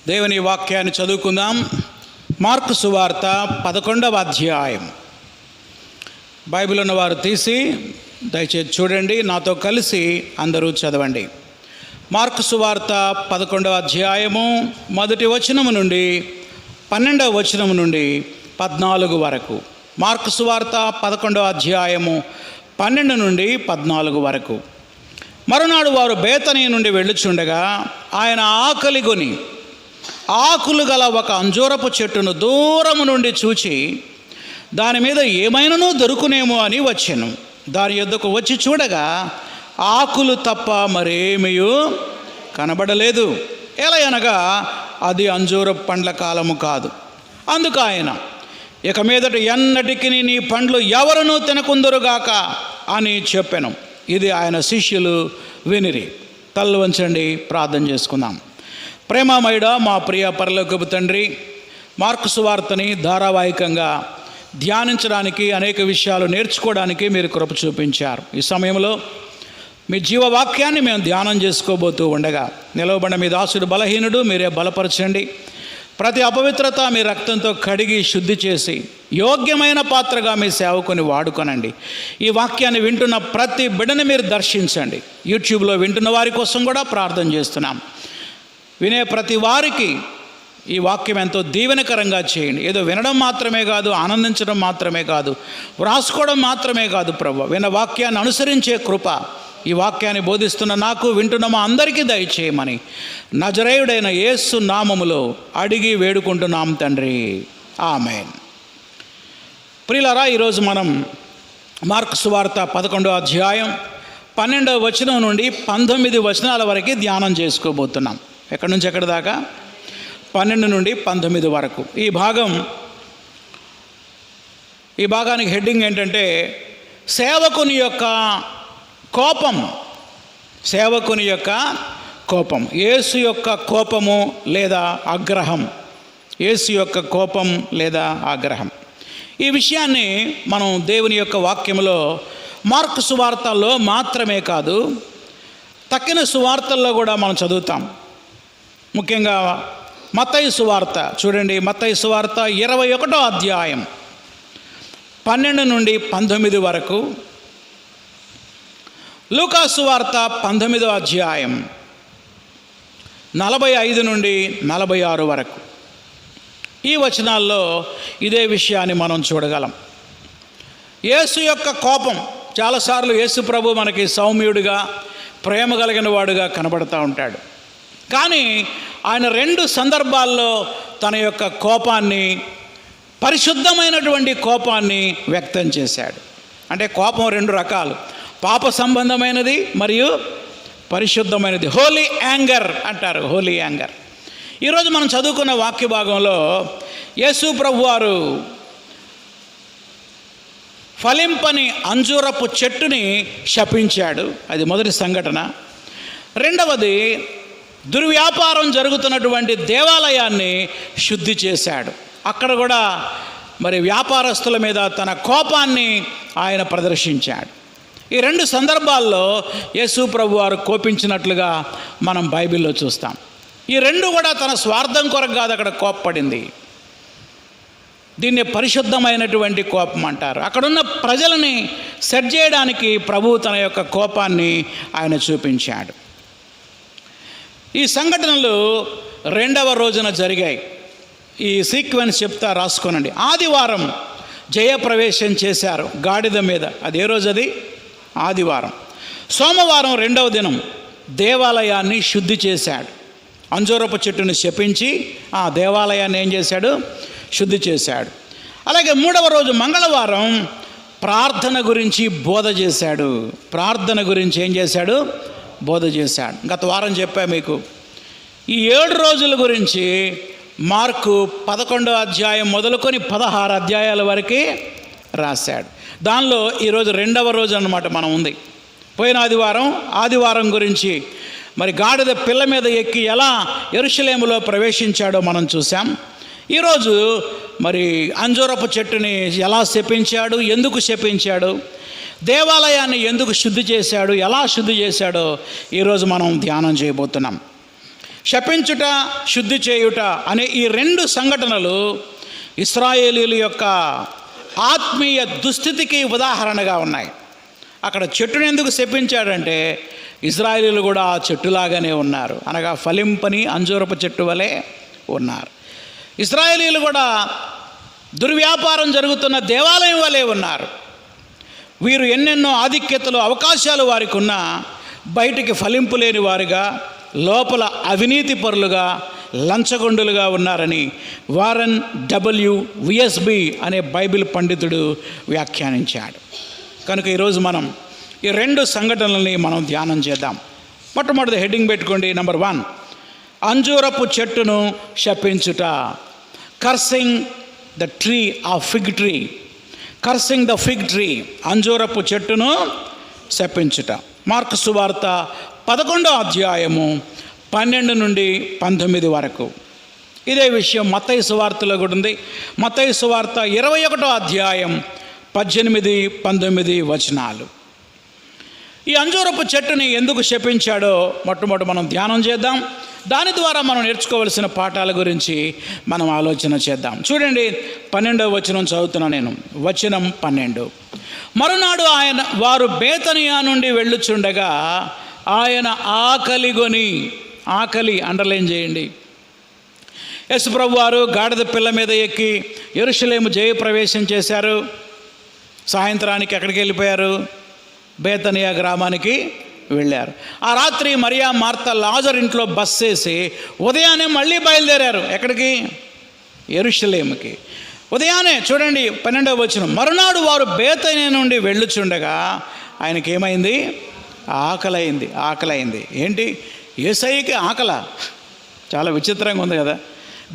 దేవుని వాక్యాన్ని చదువుకుందాం. మార్కు సువార్త 11వ అధ్యాయం. బైబిల్ ఉన్నవారు తీసి దయచేసి చూడండి, నాతో కలిసి అందరూ చదవండి. మార్కు సువార్త 11వ అధ్యాయము మొదటి వచనము నుండి 12వ వచనము నుండి 14 వరకు. మార్కు సువార్త 11వ అధ్యాయము 12 నుండి 14 వరకు. మరునాడు వారు బేతనీ నుండి వెళ్ళుచుండగా ఆయన ఆకలిగొని ఆకులు గల ఒక అంజూరపు చెట్టును దూరము నుండి చూచి దాని మీద ఏమైనానూ దొరుకునేమో అని వచ్చెను. దాని యొద్దకు వచ్చి చూడగా ఆకులు తప్ప మరేమీ కనబడలేదు. ఎలయనగా అది అంజూరపు పండ్ల కాలము కాదు. అందుకు ఆయన, ఇక మీదట ఎన్నటికి నీ పండ్లు ఎవరునూ తినకుందరుగాక అని చెప్పెను. ఇది ఆయన శిష్యులు వినిరి. తల్లు వంచండి, ప్రార్థన చేసుకుందాం. ప్రేమమయుడా మా ప్రియ పరలోకపు తండ్రి, మార్కు సువార్తని ధారావాహికంగా ధ్యానించడానికి, అనేక విషయాలు నేర్చుకోవడానికి మీరు కృప చూపించారు. ఈ సమయంలో మీ జీవవాక్యాన్ని మేము ధ్యానం చేసుకోబోతూ ఉండగా నిలవబడిన మీ దాసుడు బలహీనుడు, మీరే బలపరచండి. ప్రతి అపవిత్రత మీ రక్తంతో కడిగి శుద్ధి చేసి యోగ్యమైన పాత్రగా మీ సేవకుని వాడుకొనండి. ఈ వాక్యాన్ని వింటున్న ప్రతి బిడ్డని మీరు దర్శించండి. యూట్యూబ్లో వింటున్న వారి కోసం కూడా ప్రార్థన చేస్తున్నాం. వినే ప్రతి వారికి ఈ వాక్యం ఎంతో దీవెనకరంగా చేయండి. ఏదో వినడం మాత్రమే కాదు, ఆనందించడం మాత్రమే కాదు, వ్రాసుకోవడం మాత్రమే కాదు ప్రభు, విన్న వాక్యాన్ని అనుసరించే కృప ఈ వాక్యాన్ని బోధిస్తున్న నాకు, వింటున్న మా అందరికీ దయచేయమని నజరేయుడైన యేసు నామములో అడిగి వేడుకుంటున్నాం తండ్రి, ఆమేన్. ప్రియులారా, ఈరోజు మనం మార్కు సువార్త 11వ అధ్యాయం 12వ వచనం నుండి 19 వచనాల వరకు ధ్యానం చేసుకోబోతున్నాం. ఎక్కడి నుంచి ఎక్కడి దాకా? 12 నుండి 19 వరకు. ఈ భాగానికి హెడ్డింగ్ ఏంటంటే సేవకుని యొక్క కోపం. సేవకుని యొక్క కోపం, యేసు యొక్క కోపము లేదా ఆగ్రహం. యేసు యొక్క కోపం లేదా ఆగ్రహం. ఈ విషయాన్ని మనం దేవుని యొక్క వాక్యములో మార్కు సువార్తల్లో మాత్రమే కాదు, తక్కిన సువార్తల్లో కూడా మనం చదువుతాం. ముఖ్యంగా మత్తయి సువార్త చూడండి. మత్తయి సువార్త 21వ అధ్యాయం 12 నుండి 19 వరకు. లూకా సువార్త 19వ అధ్యాయం 45 నుండి 46 వరకు. ఈ వచనాల్లో ఇదే విషయాన్ని మనం చూడగలం. యేసు యొక్క కోపం. చాలాసార్లు యేసు ప్రభు మనకి సౌమ్యుడిగా, ప్రేమ కలిగిన వాడుగా కనబడుతూ ఉంటాడు. కానీ ఆయన 2 సందర్భాల్లో తన యొక్క కోపాన్ని, పరిశుద్ధమైనటువంటి కోపాన్ని వ్యక్తం చేశాడు. అంటే కోపం 2 రకాలు, పాప సంబంధమైనది మరియు పరిశుద్ధమైనది. హోలీ యాంగర్ అంటారు, హోలీ యాంగర్. ఈరోజు మనం చదువుకున్న వాక్య భాగంలో యేసు ప్రభు వారు ఫలింపని అంజూరపు చెట్టుని శపించాడు. అది మొదటి సంఘటన. రెండవది, దుర్వ్యాపారం జరుగుతున్నటువంటి దేవాలయాన్ని శుద్ధి చేశాడు. అక్కడ కూడా మరి వ్యాపారస్తుల మీద తన కోపాన్ని ఆయన ప్రదర్శించాడు. ఈ 2 సందర్భాల్లో యేసు ప్రభు వారు కోపించినట్లుగా మనం బైబిల్లో చూస్తాం. ఈ 2 కూడా తన స్వార్థం కొరకు కాదు అక్కడ కోప్పడింది. దీన్ని పరిశుద్ధమైనటువంటి కోపం అంటారు. అక్కడున్న ప్రజలని సెట్ చేయడానికి ప్రభువు తన యొక్క కోపాన్ని ఆయన చూపించాడు. ఈ సంఘటనలు 2వ రోజున జరిగాయి. ఈ సీక్వెన్స్ చెప్తా, రాసుకోనండి. ఆదివారం జయప్రవేశం చేశారు గాడిద మీద. అది ఏ రోజు? అది ఆదివారం. సోమవారం 2వ దినం దేవాలయాన్ని శుద్ధి చేశాడు. అంజూరపు చెట్టుని శపించి ఆ దేవాలయాన్ని ఏం చేశాడు? శుద్ధి చేశాడు. అలాగే 3వ రోజు మంగళవారం ప్రార్థన గురించి బోధ చేశాడు. ప్రార్థన గురించి ఏం చేశాడు? బోధ చేశాడు. గత వారం చెప్పా మీకు. ఈ 7 రోజుల గురించి మార్కు 11వ అధ్యాయం మొదలుకొని 16 అధ్యాయాల వరకు రాశాడు. దానిలో ఈరోజు 2వ రోజు అన్నమాట మనం ఉంది. పోయిన ఆదివారం గురించి మరి గాడిద పిల్ల మీద ఎక్కి ఎలా యెరూషలేములో ప్రవేశించాడో మనం చూసాం. ఈరోజు మరి అంజూరపు చెట్టుని ఎలా శపించాడు, ఎందుకు శపించాడు, దేవాలయాన్ని ఎందుకు శుద్ధి చేశాడు, ఎలా శుద్ధి చేశాడో ఈరోజు మనం ధ్యానం చేయబోతున్నాం. శపించుట, శుద్ధి చేయుట అనే ఈ రెండు సంఘటనలు ఇశ్రాయేలీయుల యొక్క ఆత్మీయ దుస్థితికి ఉదాహరణగా ఉన్నాయి. అక్కడ చెట్టును ఎందుకు శపించాడంటే ఇశ్రాయేలీయులు కూడా ఆ చెట్టులాగానే ఉన్నారు, అనగా ఫలింపని అంజూరపు చెట్టు వలె ఉన్నారు. ఇశ్రాయేలీయులు కూడా దుర్వ్యాపారం జరుగుతున్న దేవాలయం వలె ఉన్నారు. వీరు ఎన్నెన్నో ఆధిక్యతలు, అవకాశాలు వారికి ఉన్నా బయటికి ఫలింపు లేని వారుగా, లోపల అవినీతి పరులుగా, లంచగొండులుగా ఉన్నారని వారన్ విఎస్బి అనే బైబిల్ పండితుడు వ్యాఖ్యానించాడు. కనుక ఈరోజు మనం ఈ రెండు సంఘటనల్ని మనం ధ్యానం చేద్దాం. మొట్టమొదటి హెడ్డింగ్ పెట్టుకోండి, నెంబర్ 1, అంజూరపు చెట్టును శపించుట. Cursing the tree of fig tree. Cursing the fig tree, అంజూరపు చెట్టును శపించుట. మార్కు సువార్త 11వ అధ్యాయము 12 నుండి 19 వరకు. ఇదే విషయం మత్తయి సువార్తలో కూడా ఉంది. మత్తయి సువార్త 21వ అధ్యాయం 18, 19 వచనాలు. ఈ అంజూరపు చెట్టుని ఎందుకు శపించాడో మొట్టమొదటి మనం ధ్యానం చేద్దాం. దాని ద్వారా మనం నేర్చుకోవలసిన పాఠాల గురించి మనం ఆలోచన చేద్దాం. చూడండి, 12వ వచనం చదువుతున్నా నేను. వచనం 12. మరునాడు వారు బేతనియా నుండి వెళ్ళుచుండగా ఆయన ఆకలిగొని, ఆకలి అండర్లైన్ చేయండి. యేసుప్రభు వారు గాడిద పిల్ల మీద ఎక్కి యెరూషలేము జయప్రవేశం చేశారు. సాయంత్రానికి ఎక్కడికి వెళ్ళిపోయారు? బేతనియా గ్రామానికి వెళ్ళారు. ఆ రాత్రి మరియా, మార్త, లాజరు ఇంట్లో బస్ చేసి ఉదయాన్నే మళ్ళీ బయలుదేరారు. ఎక్కడికి? యెరూషలేముకి. ఉదయాన్నే చూడండి 12వ వచనం. మరునాడు వారు బేతనియా నుండి వెళ్ళుచుండగా ఆయనకి ఏమైంది? ఆకలైంది. ఆకలైంది. ఏంటి? యేసయ్యకి ఆకల? చాలా విచిత్రంగా ఉంది కదా.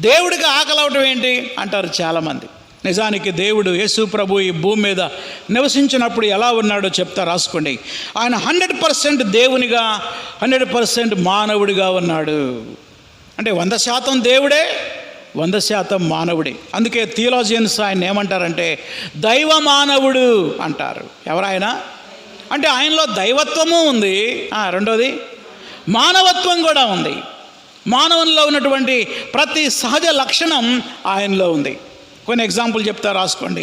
దేవుడికి ఆకలి అవటం ఏంటి అంటారు చాలామంది. నిజానికి దేవుడు యేసు ప్రభు ఈ భూమి మీద నివసించినప్పుడు ఎలా ఉన్నాడో చెప్తా, రాసుకోండి. ఆయన 100% దేవునిగా, 100% మానవుడిగా ఉన్నాడు. అంటే 100% దేవుడే, 100% మానవుడే. అందుకే థియోలాజియన్స్ ఆయన ఏమంటారంటే దైవ మానవుడు అంటారు. ఎవరాయన అంటే ఆయనలో దైవత్వము ఉంది, రెండోది మానవత్వం కూడా ఉంది. మానవుల్లో ఉన్నటువంటి ప్రతి సహజ లక్షణం ఆయనలో ఉంది. కొన్ని ఎగ్జాంపుల్ చెప్తా, రాసుకోండి.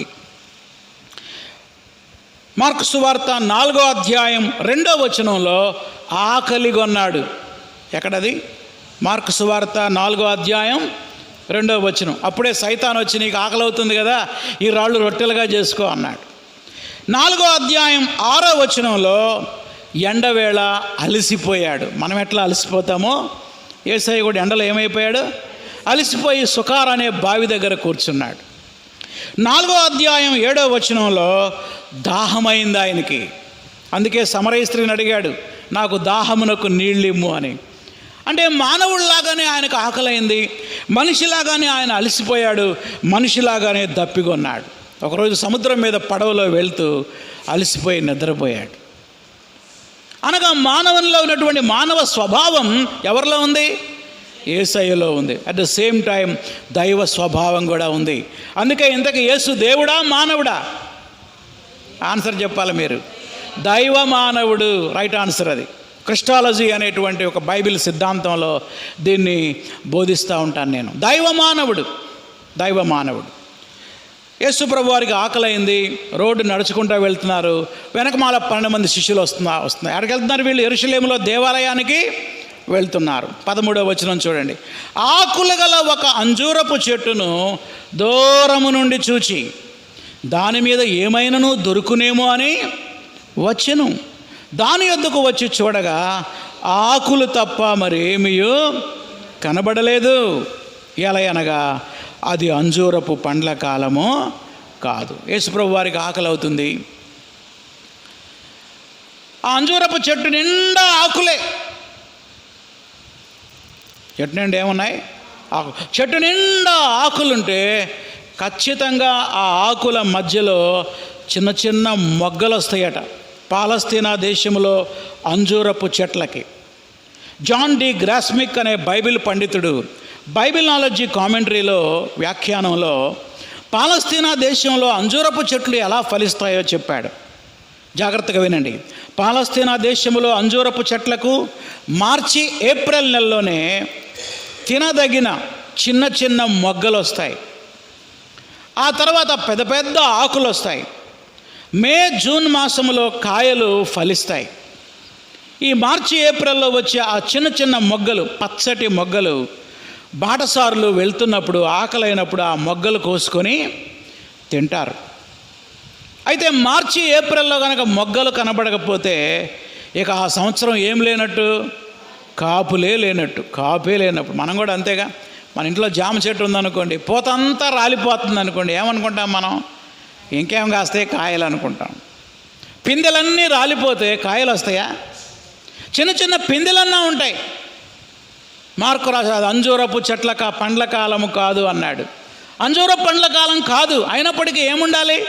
మార్కు సువార్త 4వ అధ్యాయం 2వ వచనంలో ఆకలిగొన్నాడు. ఎక్కడది? మార్కు సువార్త 4వ అధ్యాయం 2వ వచనం. అప్పుడే సైతాన్ వచ్చి నీకు ఆకలి అవుతుంది కదా, ఈ రాళ్ళు రొట్టెలుగా చేసుకో అన్నాడు. 4వ అధ్యాయం 6వ వచనంలో ఎండవేళ అలసిపోయాడు. మనం ఎట్లా అలసిపోతామో యేసయ్య కూడా ఎండలో ఏమైపోయాడు? అలసిపోయి సుకార్ అనే బావి దగ్గర కూర్చున్నాడు. 4వ అధ్యాయం 7వ వచనంలో దాహమైంది ఆయనకి. అందుకే సమరయ స్త్రీని అడిగాడు, నాకు దాహమునకు నీళ్ళిమ్ము అని. అంటే మానవుడిలాగానే ఆయనకు ఆకలైంది, మనిషిలాగానే ఆయన అలసిపోయాడు, మనిషిలాగానే దప్పికొన్నాడు. ఒకరోజు సముద్రం మీద పడవలో వెళ్తూ అలసిపోయి నిద్రపోయాడు. అనగా మానవునిలో ఉన్నటువంటి మానవ స్వభావం ఎవరిలో ఉంది? యేసయ్యలో ఉంది. అట్ ద సేమ్ టైం దైవ స్వభావం కూడా ఉంది. అందుకే ఇంతకీ యేసు దేవుడా, మానవుడా? ఆన్సర్ చెప్పాలి మీరు. దైవ మానవుడు, రైట్ ఆన్సర్. అది క్రిస్టాలజీ అనేటువంటి ఒక బైబిల్ సిద్ధాంతంలో దీన్ని బోధిస్తూ ఉంటాను నేను. దైవ మానవుడు, దైవ మానవుడు. యేసు ప్రభు వారికి ఆకలైంది, రోడ్డు నడుచుకుంటూ వెళ్తున్నారు. వెనకమాల 12 మంది శిష్యులు వస్తున్నారు. ఎక్కడికి వెళ్తున్నారు వీళ్ళు? యెరూషలేములో దేవాలయానికి వెళ్తున్నారు. 13వ వచనం చూడండి. ఆకులు గల ఒక అంజూరపు చెట్టును దూరము నుండి చూచి దాని మీద ఏమైనాను దొరుకునేమో అని వచ్చెను. దాని యొద్దకు వచ్చి చూడగా ఆకులు తప్ప మరేమియో కనబడలేదు. ఎలా అనగా అది అంజూరపు పండ్ల కాలము కాదు. యేసుప్రభు వారికి ఆకలి అవుతుంది. ఆ అంజూరపు చెట్టు నిండా ఆకులే. చెట్టు నిండా ఏమున్నాయి? ఆకు. చెట్టు నిండా ఆకులుంటే ఖచ్చితంగా ఆ ఆకుల మధ్యలో చిన్న చిన్న మొగ్గలు వస్తాయట. పాలస్తీనా దేశంలో అంజూరపు చెట్లకి జాన్ డి గ్రాస్మిక్ అనే బైబిల్ పండితుడు బైబిల్ నాలెడ్జీ కామెంటరీలో, వ్యాఖ్యానంలో పాలస్తీనా దేశంలో అంజూరపు చెట్లు ఎలా ఫలిస్తాయో చెప్పాడు. జాగ్రత్తగా వినండి. పాలస్తీనా దేశంలో అంజూరపు చెట్లకు మార్చి, ఏప్రిల్ నెలలోనే తినదగిన చిన్న చిన్న మొగ్గలు వస్తాయి. ఆ తర్వాత పెద్ద పెద్ద ఆకులు వస్తాయి. మే జూన్ మాసంలో కాయలు ఫలిస్తాయి. ఈ మార్చి ఏప్రిల్లో వచ్చే ఆ చిన్న చిన్న మొగ్గలు, పచ్చటి మొగ్గలు, బాటసారులు వెళ్తున్నప్పుడు ఆకలైనప్పుడు ఆ మొగ్గలు కోసుకొని తింటారు. అయితే మార్చి ఏప్రిల్లో కనుక మొగ్గలు కనబడకపోతే ఇక ఆ సంవత్సరం ఏం లేనట్టు, కాపులే లేనట్టు, కాపే లేనప్పుడు. మనం కూడా అంతేగా. మన ఇంట్లో జామ చెట్టు ఉందనుకోండి, పూతంతా రాలిపోతుంది అనుకోండి, ఏమనుకుంటాం మనం? ఇంకేం కాస్తాయి కాయలు అనుకుంటాం. పిందెలన్నీ రాలిపోతే కాయలు వస్తాయా? చిన్న చిన్న పిందెలన్నా ఉంటాయి. మార్కు రాశాడు, అంజూరపు చెట్ల పండ్ల కాలము కాదు అన్నాడు. అంజూరపు పండ్ల కాలం కాదు, అయినప్పటికీ ఏముండాలి?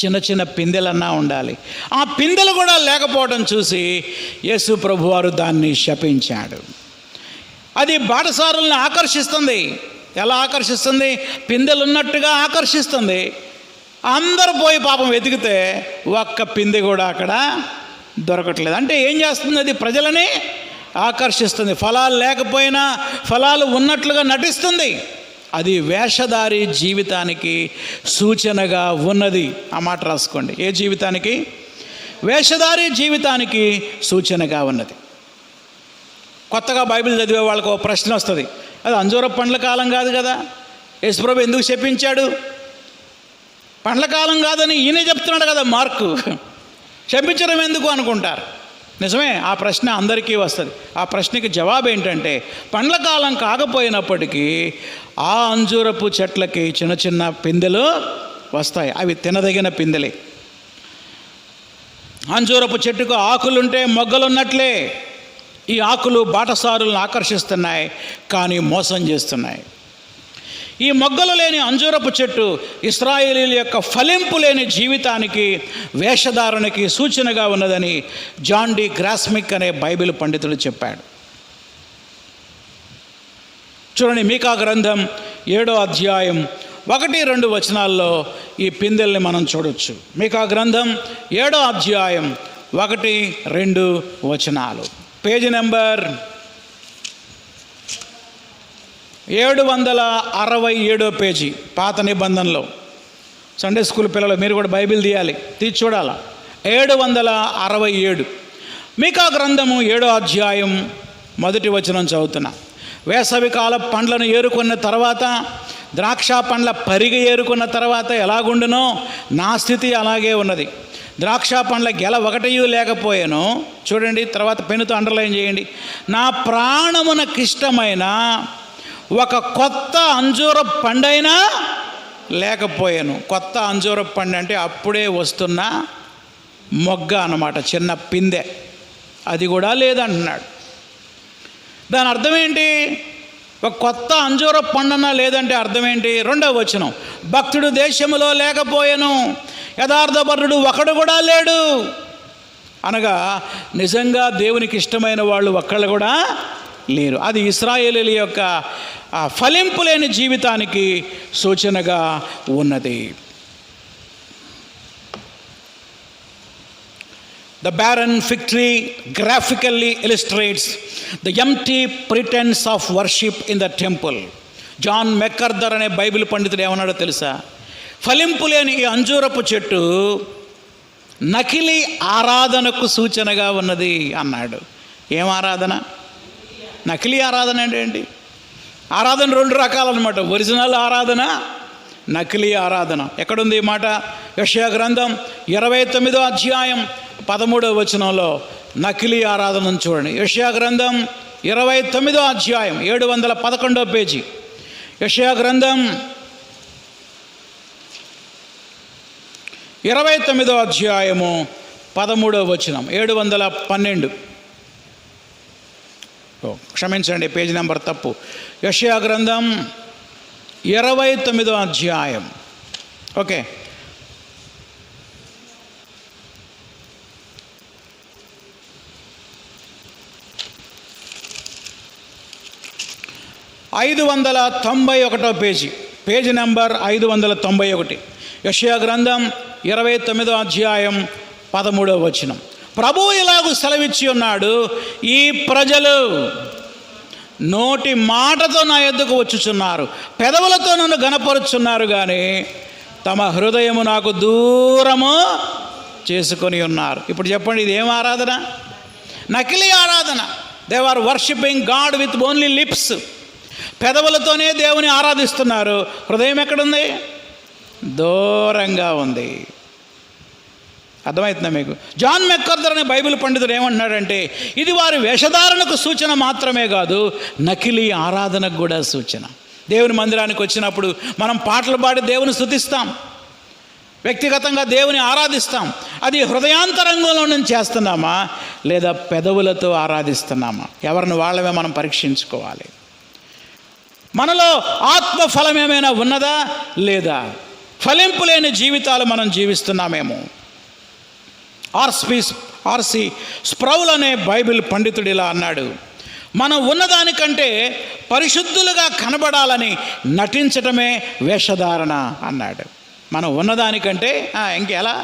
చిన్న చిన్న పిందెలన్నా ఉండాలి. ఆ పిందెలు కూడా లేకపోవడం చూసి యేసు ప్రభువారు దాన్ని శపించాడు. అది బాటసారుల్ని ఆకర్షిస్తుంది. ఎలా ఆకర్షిస్తుంది? పిందెలున్నట్టుగా ఆకర్షిస్తుంది. అందరూ పోయి పాపం వెతికితే ఒక్క పిందె కూడా అక్కడ దొరకట్లేదు. అంటే ఏం చేస్తుంది? అది ప్రజలని ఆకర్షిస్తుంది. ఫలాలు లేకపోయినా ఫలాలు ఉన్నట్లుగా నటిస్తుంది. అది వేషధారి జీవితానికి సూచనగా ఉన్నది. ఆ మాట రాసుకోండి. ఏ జీవితానికి? వేషధారి జీవితానికి సూచనగా ఉన్నది. కొత్తగా బైబిల్ చదివే వాళ్ళకు ఒక ప్రశ్న వస్తుంది, అది అంజూర పండ్ల కాలం కాదు కదా, యేసుప్రభు ఎందుకు చెప్పించాడు? పండ్ల కాలం కాదని ఈయనే చెప్తున్నాడు కదా మార్కు, చెప్పించడం ఎందుకు అనుకుంటారు. నిజమే, ఆ ప్రశ్న అందరికీ వస్తుంది. ఆ ప్రశ్నకి జవాబు ఏంటంటే, పండ్ల కాలం కాకపోయినప్పటికీ ఆ అంజూరపు చెట్లకి చిన్న చిన్న పిందెలు వస్తాయి. అవి తినదగిన పిందెలే. అంజూరపు చెట్టుకు ఆకులుంటే మొగ్గలున్నట్లే ఈ ఆకులు బాటసారులను ఆకర్షిస్తున్నాయి, కానీ మోసం చేస్తున్నాయి. ఈ మొగ్గలు లేని అంజూరపు చెట్టు ఇశ్రాయేలీల యొక్క ఫలింపు లేని జీవితానికి, వేషధారణకి సూచనగా ఉన్నదని జాన్ డి గ్రాస్మిక్ అనే బైబిల్ పండితుడు చెప్పాడు. చూడండి, మీకా గ్రంథం 7వ అధ్యాయం 1-2 వచనాల్లో ఈ పిందెల్ని మనం చూడొచ్చు. మీకా గ్రంథం 7వ అధ్యాయం 1-2 వచనాలు. పేజీ నెంబర్ 767 పేజీ, పాత నిబంధనలో. సండే స్కూల్ పిల్లలు మీరు కూడా బైబిల్ తీసి చూడాలా. 767 మీకా గ్రంథము 7వ అధ్యాయం 1వ వచనం చదువుతున్నా. వేసవికాల పండ్లను ఏరుకున్న తర్వాత, ద్రాక్ష పండ్ల పరిగె ఏరుకున్న తర్వాత ఎలాగుండునో నా స్థితి అలాగే ఉన్నది. ద్రాక్ష పండ్ల గెల ఒకటి లేకపోయాను. చూడండి, తర్వాత పెన్నుతో అండర్లైన్ చేయండి. నా ప్రాణమునకిష్టమైన ఒక కొత్త అంజూర పండైనా లేకపోయాను. కొత్త అంజూర పండు అంటే అప్పుడే వస్తున్న మొగ్గ అన్నమాట, చిన్న పిందె, అది కూడా లేదంటున్నాడు. దాని అర్థం ఏంటి? ఒక కొత్త అంజూర పండున్నా లేదంటే అర్థం ఏంటి? 2వ వచనం, భక్తుడు దేశములో లేకపోయాను, యథార్థపరుడు ఒకడు కూడా లేడు. అనగా నిజంగా దేవునికి ఇష్టమైన వాళ్ళు ఒక్కళ్ళు కూడా లేరు. అది ఇశ్రాయేలీల యొక్క ఫలింపు లేని జీవితానికి సూచనగా ఉన్నది. The barren fig tree graphically illustrates the empty pretense of worship in the temple. John MacArthur అనే బైబిల్ పండితుడు ఏమన్నాడో తెలుసా? ఫలింపు లేని ఈ అంజూరపు చెట్టు నకిలీ ఆరాధనకు సూచనగా ఉన్నది అన్నాడు. ఏం ఆరాధన? నకిలీ ఆరాధన అంటే ఏంటి? ఆరాధన 2 రకాలన్నమాట. ఒరిజినల్ ఆరాధన, నకిలీ ఆరాధన. ఎక్కడుంది ఈ మాట? యెషయా గ్రంథం 29వ అధ్యాయం 13వ వచనంలో నకిలీ ఆరాధనను చూడండి. యెషయా గ్రంథం 29వ అధ్యాయం 711వ పేజీ. యెషయా గ్రంథం 29వ అధ్యాయము 13వ వచనం, 712. క్షమించండి, పేజీ నెంబర్ తప్పు. యెషయా గ్రంథం 29వ అధ్యాయం. ఓకే, 591వ పేజీ, పేజీ నెంబర్ 591. యెషయా గ్రంథం 29వ అధ్యాయం 13వ వచనం. ప్రభువు ఇలాగూ సెలవిచ్చి ఉన్నాడు, ఈ ప్రజలు నోటి మాటతో నా యొద్దకు వచ్చుచున్నారు, పెదవులతో నన్ను గనపరుచున్నారు, కానీ తమ హృదయము నాకు దూరము చేసుకొని ఉన్నారు. ఇప్పుడు చెప్పండి, ఇది ఏం ఆరాధన? నకిలీ ఆరాధన. They are worshipping God with only lips. పెదవులతోనే దేవుని ఆరాధిస్తున్నారు, హృదయం ఎక్కడుంది? దూరంగా ఉంది. అర్థమవుతుందా మీకు? జాన్ మెక్కర్దర్ అనే బైబిల్ పండితుడు ఏమంటున్నాడంటే, ఇది వారి వేషధారణకు సూచన మాత్రమే కాదు, నకిలీ ఆరాధనకు కూడా సూచన. దేవుని మందిరానికి వచ్చినప్పుడు మనం పాటలు పాడి దేవుని స్తుతిస్తాం, వ్యక్తిగతంగా దేవుని ఆరాధిస్తాం. అది హృదయాంతరంగంలో నుంచి చేస్తున్నామా లేదా పెదవులతో ఆరాధిస్తున్నామా? ఎవరిని వాళ్ళమే మనం పరీక్షించుకోవాలి. మనలో ఆత్మ ఫలం ఏమైనా ఉన్నదా లేదా? ఫలింపు లేని జీవితాలు మనం జీవిస్తున్నామేమో. ఆర్సి స్ప్రౌల్ అనే బైబిల్ పండితుడు ఇలా అన్నాడు, మనం ఉన్నదానికంటే పరిశుద్ధులుగా కనబడాలని నటించటమే వేషధారణ అన్నాడు. మనం ఉన్నదానికంటే ఇంకెలా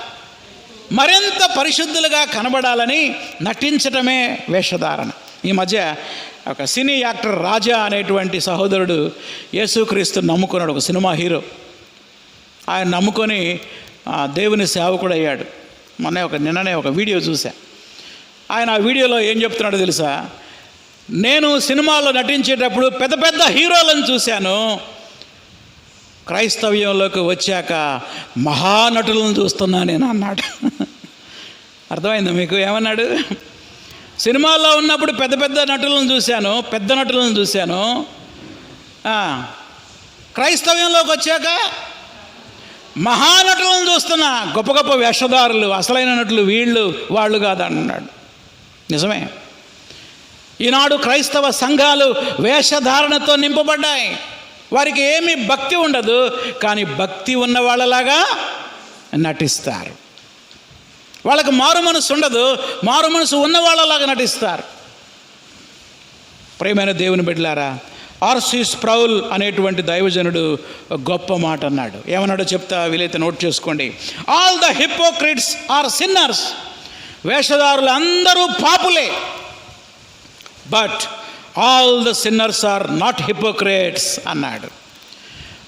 మరింత పరిశుద్ధులుగా కనబడాలని నటించటమే వేషధారణ. ఈ మధ్య ఒక సినీ యాక్టర్ రాజా అనేటువంటి సహోదరుడు యేసుక్రీస్తు నమ్ముకున్నాడు, ఒక సినిమా హీరో. ఆయన నమ్ముకొని దేవుని సేవకుడు అయ్యాడు. నిన్ననే ఒక వీడియో చూసా. ఆయన ఆ వీడియోలో ఏం చెప్తున్నాడో తెలుసా? నేను సినిమాలో నటించేటప్పుడు పెద్ద పెద్ద హీరోలను చూశాను, క్రైస్తవ్యంలోకి వచ్చాక మహానటులను చూస్తున్నా నేను అన్నాడు. అర్థమైందా మీకు? ఏమన్నాడు? సినిమాల్లో ఉన్నప్పుడు పెద్ద పెద్ద నటులను చూశాను, పెద్ద నటులను చూశాను, క్రైస్తవ్యంలోకి వచ్చాక మహానటులను చూస్తున్నా, గొప్ప గొప్ప వేషధారులు, అసలైన నటులు వీళ్ళు వాళ్ళు కాదన్నాడు. నిజమే. ఈనాడు క్రైస్తవ సంఘాలు వేషధారణతో నింపబడ్డాయి. వారికి ఏమీ భక్తి ఉండదు, కానీ భక్తి ఉన్న వాళ్ళలాగా నటిస్తారు. వాళ్ళకు మారు మనసు ఉండదు, మారు మనసు ఉన్న వాళ్ళలాగా నటిస్తారు. ప్రియమైన దేవుని బిడ్డలారా, ఆర్సి స్ప్రౌల్ అనేటువంటి దైవజనుడు గొప్ప మాట అన్నాడు. ఏమన్నాడో చెప్తా, వీలైతే నోట్ చేసుకోండి. All the hypocrites are sinners. వేషధారులు అందరూ పాపులే, but all the sinners are not hypocrites అన్నాడు.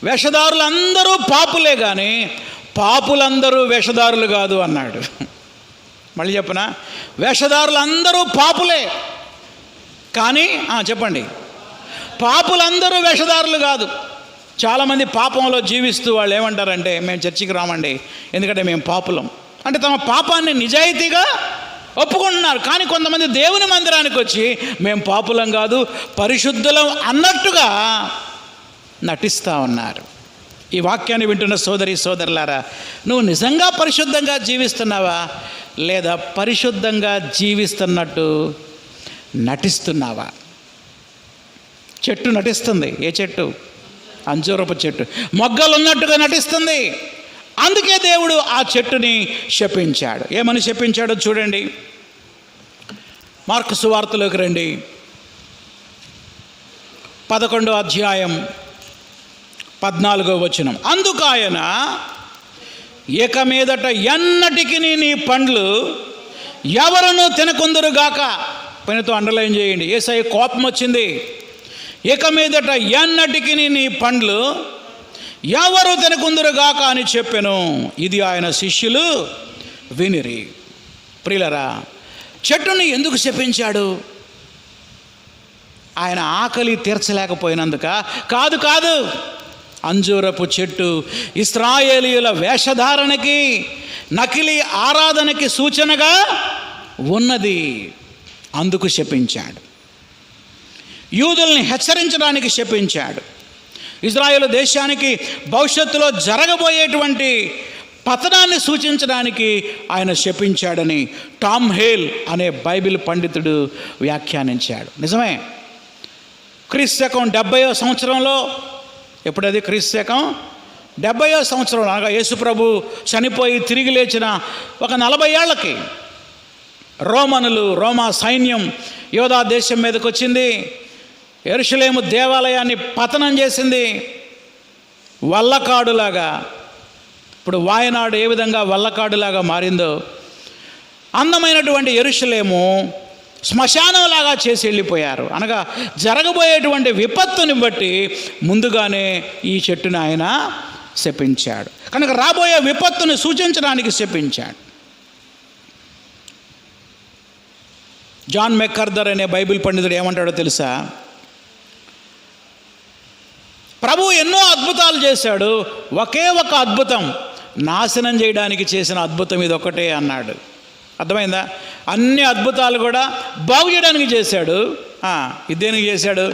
వేషధారులు అందరూ పాపులే, కానీ పాపులందరూ వేషధారులు కాదు అన్నాడు. మళ్ళీ చెప్పనా? వేషధారులు అందరూ పాపులే, కానీ చెప్పండి, పాపులందరూ వేషధారులు కాదు. చాలామంది పాపంలో జీవిస్తూ వాళ్ళు ఏమంటారంటే, మేము చర్చికి రామండి ఎందుకంటే మేము పాపులం అంటే తమ పాపాన్ని నిజాయితీగా ఒప్పుకుంటున్నారు. కానీ కొంతమంది దేవుని మందిరానికి వచ్చి మేము పాపులం కాదు పరిశుద్ధులం అన్నట్టుగా నటిస్తూ ఉన్నారు. ఈ వాక్యాన్ని వింటున్న సోదరి సోదరులారా, నువ్వు నిజంగా పరిశుద్ధంగా జీవిస్తున్నావా లేదా పరిశుద్ధంగా జీవిస్తున్నట్టు నటిస్తున్నావా? చెట్టు నటిస్తుంది. ఏ చెట్టు? అంజూరపు చెట్టు. మొగ్గలు ఉన్నట్టుగా నటిస్తుంది. అందుకే దేవుడు ఆ చెట్టుని శపించాడు. ఏమని శపించాడో చూడండి. మార్కు సువార్తలోకి రండి, 11వ అధ్యాయం 14వ వచనం. అందుకు ఆయన, ఇక మీదట ఎన్నటికి నీ పండ్లు ఎవరునూ తినకుందురుగాక. పనితో అండర్లైన్ చేయండి. యేసయ్య కోపం వచ్చింది. ఇక మీదట ఎన్నటికి నీ పండ్లు ఎవరు తినకుందురుగాక అని చెప్పెను. ఇది ఆయన శిష్యులు వినిరి. ప్రియులరా, చెట్టుని ఎందుకు శపించాడు? ఆయన ఆకలి తీర్చలేకపోయినందుక కాదు. అంజూరపు చెట్టు ఇశ్రాయేలీయుల వేషధారణకి, నకిలీ ఆరాధనకి సూచనగా ఉన్నది, అందుకు శపించాడు. యూదుల్ని హెచ్చరించడానికి శపించాడు. ఇజ్రాయేలు దేశానికి భవిష్యత్తులో జరగబోయేటువంటి పతనాన్ని సూచించడానికి ఆయన శపించాడని టామ్ హేల్ అనే బైబిల్ పండితుడు వ్యాఖ్యానించాడు. నిజమే. క్రీస్తు శకం 70వ సంవత్సరంలో, ఎప్పుడది? క్రీస్తు శకం 70వ సంవత్సరంలో, అనగా యేసుప్రభు చనిపోయి తిరిగి లేచిన ఒక 40 ఏళ్లకి రోమా సైన్యం యోధా దేశం మీదకి వచ్చింది. యెరూషలేము దేవాలయాన్ని పతనం చేసింది. వల్లకాడులాగా, ఇప్పుడు వాయనాడు ఏ విధంగా వల్లకాడులాగా మారిందో, అందమైనటువంటి యెరూషలేము శ్మశానంలాగా చేసి వెళ్ళిపోయారు. అనగా జరగబోయేటువంటి విపత్తుని బట్టి ముందుగానే ఈ చెట్టుని ఆయన శపించాడు. కనుక రాబోయే విపత్తుని సూచించడానికి శపించాడు. జాన్ మెక్కర్దర్ అనే బైబిల్ పండితుడు ఏమంటాడో తెలుసా? ప్రభు ఎన్నో అద్భుతాలు చేశాడు, ఒకే ఒక అద్భుతం నాశనం చేయడానికి చేసిన అద్భుతం ఇది ఒకటే అన్నాడు. అర్థమైందా? అన్ని అద్భుతాలు కూడా బాగు చేయడానికి చేశాడు, ఇదేనికి చేశాడు?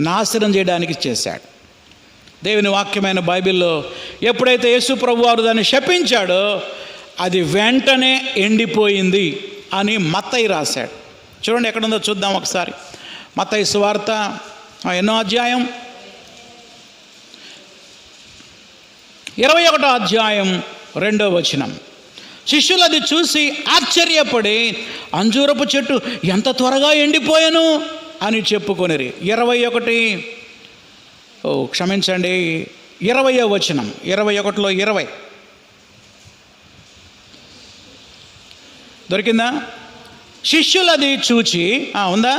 నాశనం చేయడానికి చేశాడు. దేవుని వాక్యమైన బైబిల్లో ఎప్పుడైతే యేసు ప్రభు వారు దాన్ని శపించాడో అది వెంటనే ఎండిపోయింది అని మత్తయి రాశాడు. చూడండి ఎక్కడుందో చూద్దాం ఒకసారి. మత్తయి సువార్త ఎన్నో అధ్యాయం? 21వ అధ్యాయం 2వ వచనం. శిష్యులు అది చూసి ఆశ్చర్యపడి అంజూరపు చెట్టు ఎంత త్వరగా ఎండిపోయాను అని చెప్పుకొనిరి. 20వ వచనం, 21లో 20 దొరికిందా? శిష్యులది చూచి ఉందా?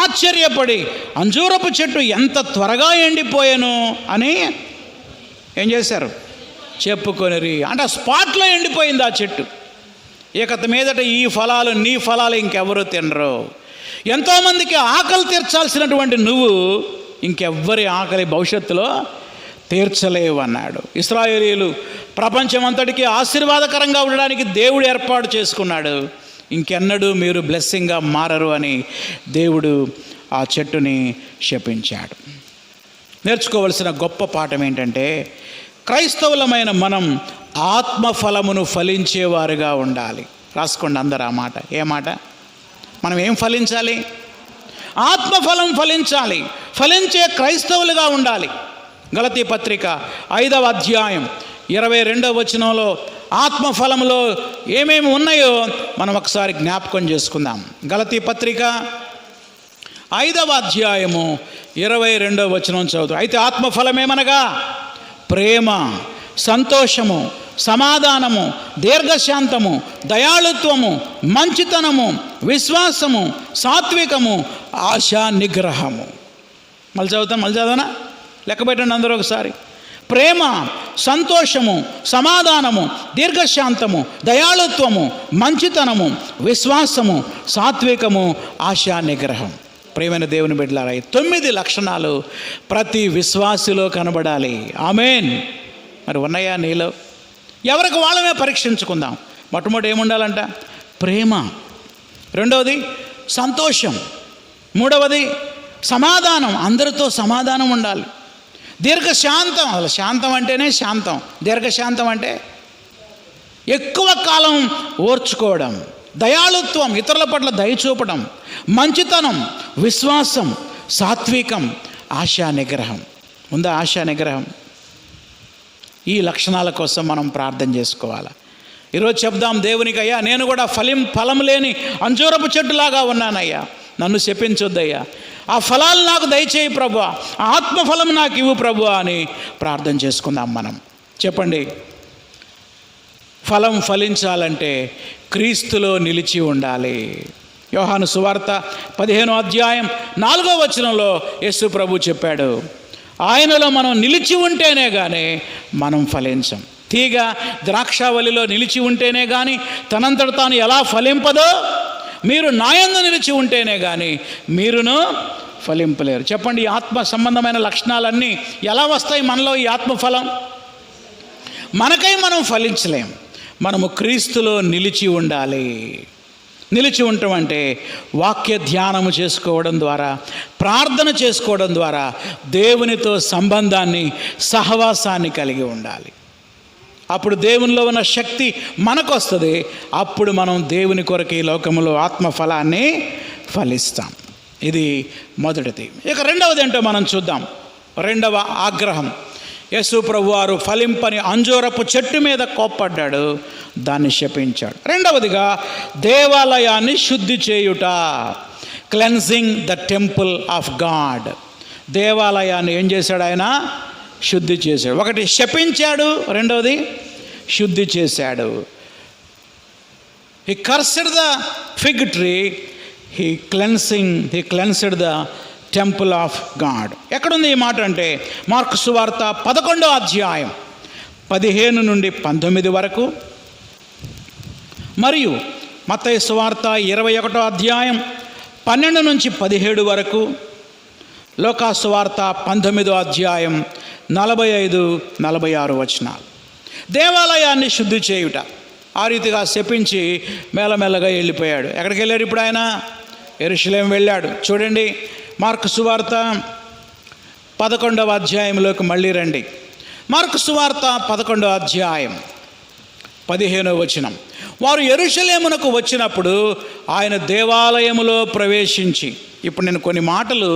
ఆశ్చర్యపడి అంజూరపు చెట్టు ఎంత త్వరగా ఎండిపోయాను అని ఏం చేశారు? చెప్పుకొనిరి. అంటే స్పాట్లో ఎండిపోయింది ఆ చెట్టు. ఇక మీదట ఈ ఫలాలు, నీ ఫలాలు ఇంకెవరు తినరు. ఎంతోమందికి ఆకలి తీర్చాల్సినటువంటి నువ్వు ఇంకెవ్వరి ఆకలి భవిష్యత్తులో తీర్చలేవు అన్నాడు. ఇశ్రాయేలీయులు ప్రపంచమంతటికీ ఆశీర్వాదకరంగా ఉండడానికి దేవుడు ఏర్పాటు చేసుకున్నాడు. ఇంకెన్నడూ మీరు బ్లెస్సింగ్గా మారరు అని దేవుడు ఆ చెట్టుని శపించాడు. నేర్చుకోవలసిన గొప్ప పాఠం ఏంటంటే, క్రైస్తవులమైన మనం ఆత్మఫలమును ఫలించేవారుగా ఉండాలి. రాసుకోండి అందరు ఆ మాట. ఏ మాట? మనం ఏం ఫలించాలి? ఆత్మఫలం ఫలించాలి. ఫలించే క్రైస్తవులుగా ఉండాలి. గలతీ పత్రిక 5వ అధ్యాయం 22వ వచనంలో ఆత్మఫలంలో ఏమేమి ఉన్నాయో మనం ఒకసారి జ్ఞాపకం చేసుకుందాం. గలతీ పత్రిక 5వ అధ్యాయము 22వ వచనం చదువుతాం. అయితే ఆత్మఫలమేమనగా ప్రేమ, సంతోషము, సమాధానము, దీర్ఘశాంతము, దయాళుత్వము, మంచితనము, విశ్వాసము, సాత్వికము, ఆశా నిగ్రహము. మళ్ళీ చదవనా? లెక్క పెట్టండి అందరూ ఒకసారి. ప్రేమ, సంతోషము, సమాధానము, దీర్ఘశాంతము, దయాళుత్వము, మంచితనము, విశ్వాసము, సాత్వికము, ఆశా నిగ్రహం. ప్రియమైన దేవుని బిడ్డలారా, 9 లక్షణాలు ప్రతి విశ్వాసిలో కనబడాలి. ఆమేన్. మరి ఉన్నాయా నీలో? ఎవరికి వాళ్ళమే పరీక్షించుకుందాం. మొట్టమొదటి ఏముండాలంట? ప్రేమ. రెండవది సంతోషం. మూడవది సమాధానం, అందరితో సమాధానం ఉండాలి. దీర్ఘశాంతం, అసలు శాంతం అంటేనే శాంతం. దీర్ఘశాంతం అంటే ఎక్కువ కాలం ఓర్చుకోవడం. దయాళుత్వం, ఇతరుల పట్ల దయ చూపడం. మంచితనం, విశ్వాసం, సాత్వికం, ఆశా నిగ్రహం. ఉందా ఆశా నిగ్రహం? ఈ లక్షణాల కోసం మనం ప్రార్థన చేసుకోవాలి. ఈరోజు చెప్దాం దేవునికి, అయ్యా నేను కూడా ఫలం లేని అంజూరపు చెట్టులాగా ఉన్నానయ్యా, నన్ను శపించొద్దయ్యా, ఆ ఫలాలు నాకు దయచేయి ప్రభువా, ఆత్మఫలం నాకు ఇవ్వు ప్రభువా అని ప్రార్థన చేసుకుందాం మనం. చెప్పండి, ఫలం ఫలించాలంటే క్రీస్తులో నిలిచి ఉండాలి. యోహాను సువార్త 15వ అధ్యాయం 4వ వచనంలో యేసు ప్రభు చెప్పాడు, ఆయనలో మనం నిలిచి ఉంటేనే కానీ మనం ఫలించం. తీగ ద్రాక్షావళిలో నిలిచి ఉంటేనే కానీ తనంతట తాను ఎలా ఫలింపదో, మీరు నాయందు నిలిచి ఉంటేనే కానీ మీరును ఫలింపలేరు. చెప్పండి, ఈ ఆత్మ సంబంధమైన లక్షణాలన్నీ ఎలా వస్తాయి మనలో? ఈ ఆత్మఫలం మనకై మనం ఫలించలేం. మనము క్రీస్తులో నిలిచి ఉండాలి. నిలిచి ఉండటం అంటే వాక్య ధ్యానము చేసుకోవడం ద్వారా, ప్రార్థన చేసుకోవడం ద్వారా దేవునితో సంబంధాన్ని, సహవాసాన్ని కలిగి ఉండాలి. అప్పుడు దేవునిలో ఉన్న శక్తి మనకు వస్తుంది. అప్పుడు మనం దేవుని కొరకు ఈ లోకంలో ఆత్మఫలాన్ని ఫలిస్తాం. ఇది మొదటిది. ఇక రెండవది ఏంటో మనం చూద్దాం. రెండవ ఆగ్రహం. యేసు ప్రభు వారు ఫలింపని అంజూరపు చెట్టు మీద కోప్పడ్డాడు, దాన్ని శపించాడు. రెండవదిగా దేవాలయాన్ని శుద్ధి చేయుట, cleansing the temple of God. దేవాలయాన్ని ఏం చేశాడు ఆయన? శుద్ధి చేశాడు. ఒకటి శపించాడు, రెండవది శుద్ధి చేశాడు. He cursed the fig tree, he cleansed the temple of God. ఎక్కడుంది ఈ మాట అంటే మార్కు సువార్త 11వ అధ్యాయం 15 నుండి 19 వరకు, మరియు మత్తయి సువార్త 21వ అధ్యాయం 12 నుంచి 17 వరకు, లూకా సువార్త 19వ అధ్యాయం 45-46 వచనాలు. దేవాలయాన్ని శుద్ధి చేయుట, ఆ రీతిగా శపించి మెల్లమెల్లగా వెళ్ళిపోయాడు. ఎక్కడికి వెళ్ళాడు ఇప్పుడు ఆయన? యెరూషలేము వెళ్ళాడు. చూడండి, మార్కు సువార్త 11వ అధ్యాయంలోకి మళ్ళీ రండి. మార్కు సువార్త 11వ అధ్యాయం 15వ వచనం. వారు యెరూషలేమునకు వచ్చినప్పుడు ఆయన దేవాలయములో ప్రవేశించి, ఇప్పుడు నేను కొన్ని మాటలు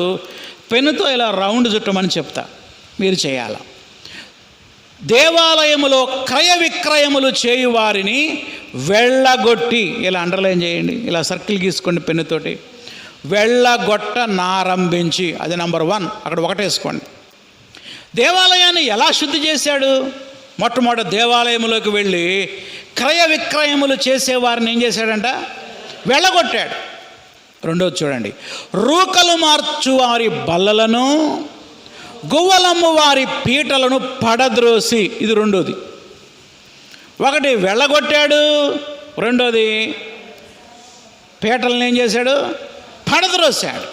పెన్నుతో ఇలా రౌండ్ చుట్టమని చెప్తా, మీరు చేయాల. దేవాలయములో క్రయ విక్రయములు చేయు వారిని వెళ్ళగొట్టి, ఇలా అండర్లైన్ చేయండి, ఇలా సర్కిల్ గీసుకోండి పెన్నుతోటి, వెళ్ళగొట్ట నారంభించి, అది నంబర్ 1, అక్కడ 1 వేసుకోండి. దేవాలయాన్ని ఎలా శుద్ధి చేశాడు? మొట్టమొదటి దేవాలయంలోకి వెళ్ళి క్రయ విక్రయములు చేసేవారిని ఏం చేశాడంట? వెళ్ళగొట్టాడు. రెండోది చూడండి, రూకలు మార్చు వారి బల్లలను, గువ్వలమ్ము వారి పీటలను పడద్రోసి, ఇది రెండోది. ఒకటి వెళ్ళగొట్టాడు, రెండోది పీటలను ఏం చేశాడు? పడద్రోశాడు.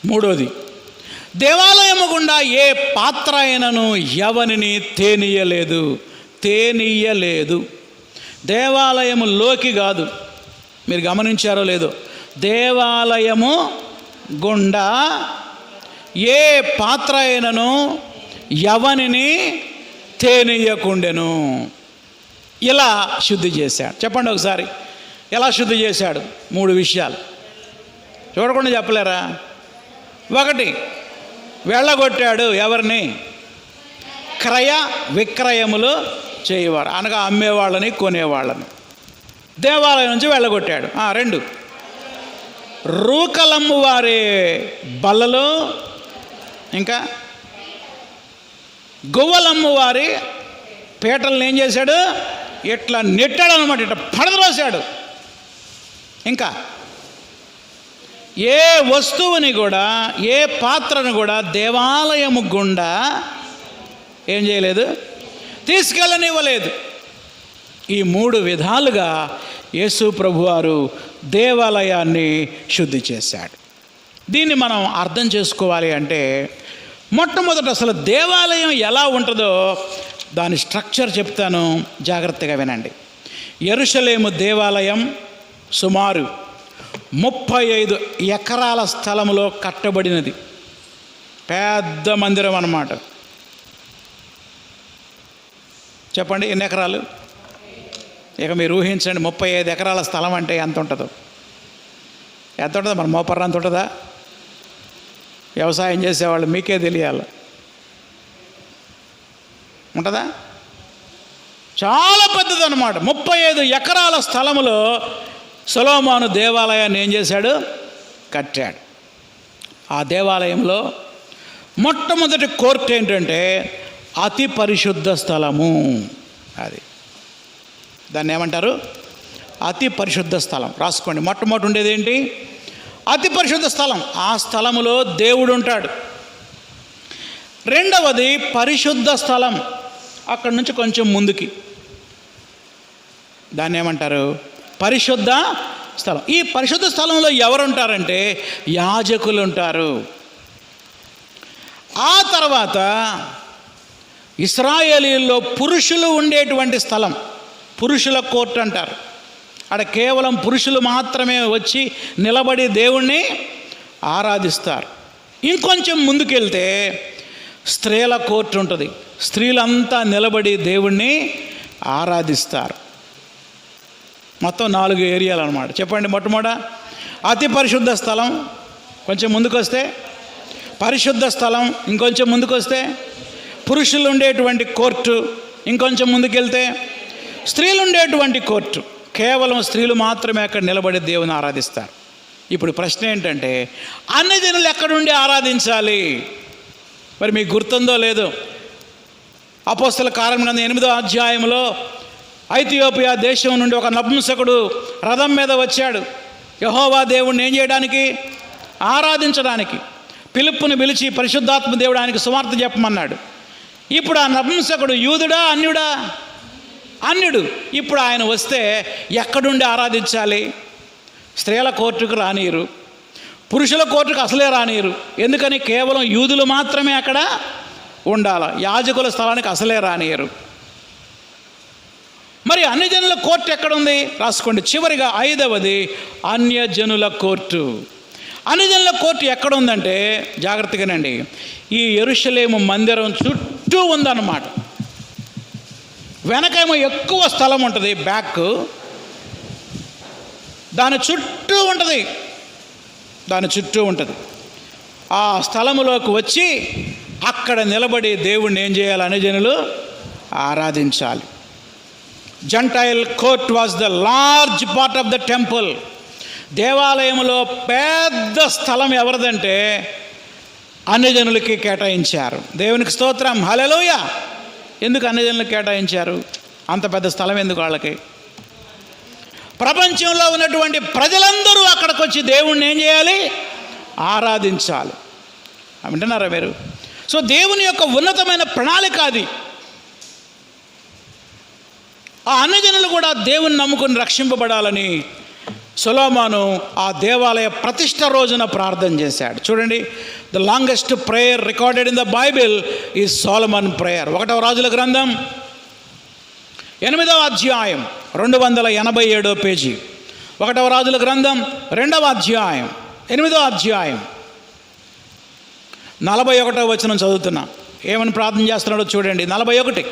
మూడోది, దేవాలయము గుండా ఏ పాత్ర అయినను ఎవనిని తేనీయలేదు. దేవాలయములోకి కాదు, మీరు గమనించారో లేదో, దేవాలయము గుండా ఏ పాత్ర అయినను ఎవనిని తేనీయకుండెను. ఇలా శుద్ధి చేశాడు. చెప్పండి ఒకసారి, ఎలా శుద్ధి చేశాడు? 3 విషయాలు చూడకుండా చెప్పలేరా? 1, వెళ్ళగొట్టాడు ఎవరిని? క్రయ విక్రయములు చేయవారు, అనగా అమ్మేవాళ్ళని కొనేవాళ్ళని దేవాలయం నుంచి వెళ్ళగొట్టాడు. 2, రూకలమ్ము వారి బల్లలు, ఇంకా గువ్వలమ్ము వారి పీటలను ఏం చేశాడు? ఇట్లా నెట్టాడు అనమాట, ఇట్లా పడద్రోశాడు. ఇంకా ఏ వస్తువుని కూడా, ఏ పాత్రను కూడా దేవాలయము గుండా ఏం చేయలేదు? తీసుకెళ్ళనివ్వలేదు. ఈ 3 విధాలుగా యేసు ప్రభువారు దేవాలయాన్ని శుద్ధి చేశాడు. దీన్ని మనం అర్థం చేసుకోవాలి అంటే, మొట్టమొదట అసలు దేవాలయం ఎలా ఉంటుందో దాని స్ట్రక్చర్ చెప్తాను, జాగ్రత్తగా వినండి. యెరూషలేము దేవాలయం సుమారు 35 ఎకరాల స్థలంలో కట్టబడినది. పెద్ద మందిరం అన్నమాట. చెప్పండి ఎన్ని ఎకరాలు? ఇక మీరు ఊహించండి, 35 ఎకరాల స్థలం అంటే ఎంత ఉంటుందో? ఎంత ఉంటుందో? మన మోపర్ర అంత ఉంటుందా? వ్యవసాయం చేసేవాళ్ళు మీకే తెలియాలి. ఉంటుందా? చాలా పెద్దది అన్నమాట. 35 ఎకరాల స్థలములో సొలొమోను దేవాలయాన్ని ఏం చేశాడు? కట్టాడు. ఆ దేవాలయంలో మొట్టమొదటి కోర్టు ఏంటంటే అతి పరిశుద్ధ స్థలము. అది దాన్ని ఏమంటారు? అతి పరిశుద్ధ స్థలం. రాసుకోండి. మొట్టమొదటి ఉండేది ఏంటి? అతి పరిశుద్ధ స్థలం. ఆ స్థలములో దేవుడు ఉంటాడు. రెండవది పరిశుద్ధ స్థలం, అక్కడి నుంచి కొంచెం ముందుకి, దాన్ని ఏమంటారు? పరిశుద్ధ స్థలం. ఈ పరిశుద్ధ స్థలంలో ఎవరు ఉంటారంటే యాజకులు ఉంటారు. ఆ తర్వాత ఇశ్రాయేలీల్లో పురుషులు ఉండేటువంటి స్థలం పురుషుల కోర్టు అంటారు. అక్కడ కేవలం పురుషులు మాత్రమే వచ్చి నిలబడి దేవుణ్ణి ఆరాధిస్తారు. ఇంకొంచెం ముందుకెళ్తే స్త్రీల కోర్టు ఉంటుంది. స్త్రీలంతా నిలబడి దేవుణ్ణి ఆరాధిస్తారు. మొత్తం 4 ఏరియాలు అన్నమాట. చెప్పండి. మొట్టమొదట అతి పరిశుద్ధ స్థలం, కొంచెం ముందుకు వస్తే పరిశుద్ధ స్థలం, ఇంకొంచెం ముందుకు వస్తే పురుషులు ఉండేటువంటి కోర్టు, ఇంకొంచెం ముందుకెళ్తే స్త్రీలు ఉండేటువంటి కోర్టు. కేవలం స్త్రీలు మాత్రమే అక్కడ నిలబడి దేవుని ఆరాధిస్తారు. ఇప్పుడు ప్రశ్న ఏంటంటే అన్ని జనులు ఎక్కడుండి ఆరాధించాలి? మరి మీకు గుర్తుందో లేదో, అపోస్తల కార్యములందు 8వ అధ్యాయంలో ఐథియోపియా దేశం నుండి ఒక నపుంసకుడు రథం మీద వచ్చాడు యెహోవా దేవుణ్ణి ఏం చేయడానికి? ఆరాధించడానికి. ఫిలిప్పును పిలిచి పరిశుద్ధాత్మ దేవుడు ఆయనకి సువార్త చెప్పమన్నాడు. ఇప్పుడు ఆ నపుంసకుడు యూదుడా అన్యుడా? అన్యుడు. ఇప్పుడు ఆయన వస్తే ఎక్కడుండి ఆరాధించాలి? స్త్రీల కోర్టుకు రానీరు, పురుషుల కోర్టుకు అసలే రానీరు. ఎందుకని? కేవలం యూదులు మాత్రమే అక్కడ ఉండాలి, యాజకుల స్థలానికి అసలే రానీయరు. మరి అన్యజనుల కోర్టు ఎక్కడుంది? రాసుకోండి. చివరిగా 5వది అన్యజనుల కోర్టు. అన్యజనుల కోర్టు ఎక్కడుందంటే జాగ్రత్తగానండి, ఈ యెరూషలేము మందిరం చుట్టూ ఉందన్నమాట. వెనకేమో ఎక్కువ స్థలం ఉంటుంది, బ్యాక్ దాని చుట్టూ ఉంటుంది, దాని చుట్టూ ఉంటుంది. ఆ స్థలములోకి వచ్చి అక్కడ నిలబడి దేవుణ్ణి ఏం చేయాలి? అన్యజనులు ఆరాధించాలి. Gentile court was the large part of the temple. దేవాలయంలో పెద్ద స్థలం ఎవరిదంటే అన్యజనులకి కేటాయించారు. దేవునికి స్తోత్రం, హల్లెలూయా. ఎందుకు అన్యజనులకు కేటాయించారు? అంత పెద్ద స్థలం ఎందుకు వాళ్ళకి? ప్రపంచంలో ఉన్నటువంటి ప్రజలందరూ అక్కడికి వచ్చి దేవుణ్ణి ఏం చేయాలి? ఆరాధించాలి. వింటున్నారా మీరు? సో దేవుని యొక్క ఉన్నతమైన ప్రణాళిక అది. ఆ అన్యజనులు కూడా దేవుని నమ్ముకుని రక్షింపబడాలని సొలొమోను ఆ దేవాలయ ప్రతిష్ఠ రోజున ప్రార్థన చేశాడు. చూడండి, the longest prayer recorded in the Bible is Solomon prayer. 1వ రాజుల గ్రంథం 8వ అధ్యాయం 287వ పేజీ. 1వ రాజుల గ్రంథం 2వ అధ్యాయం 8వ అధ్యాయం 41వ వచనం చదువుతున్నా. ఏమని ప్రార్థన చేస్తున్నాడో చూడండి. 41.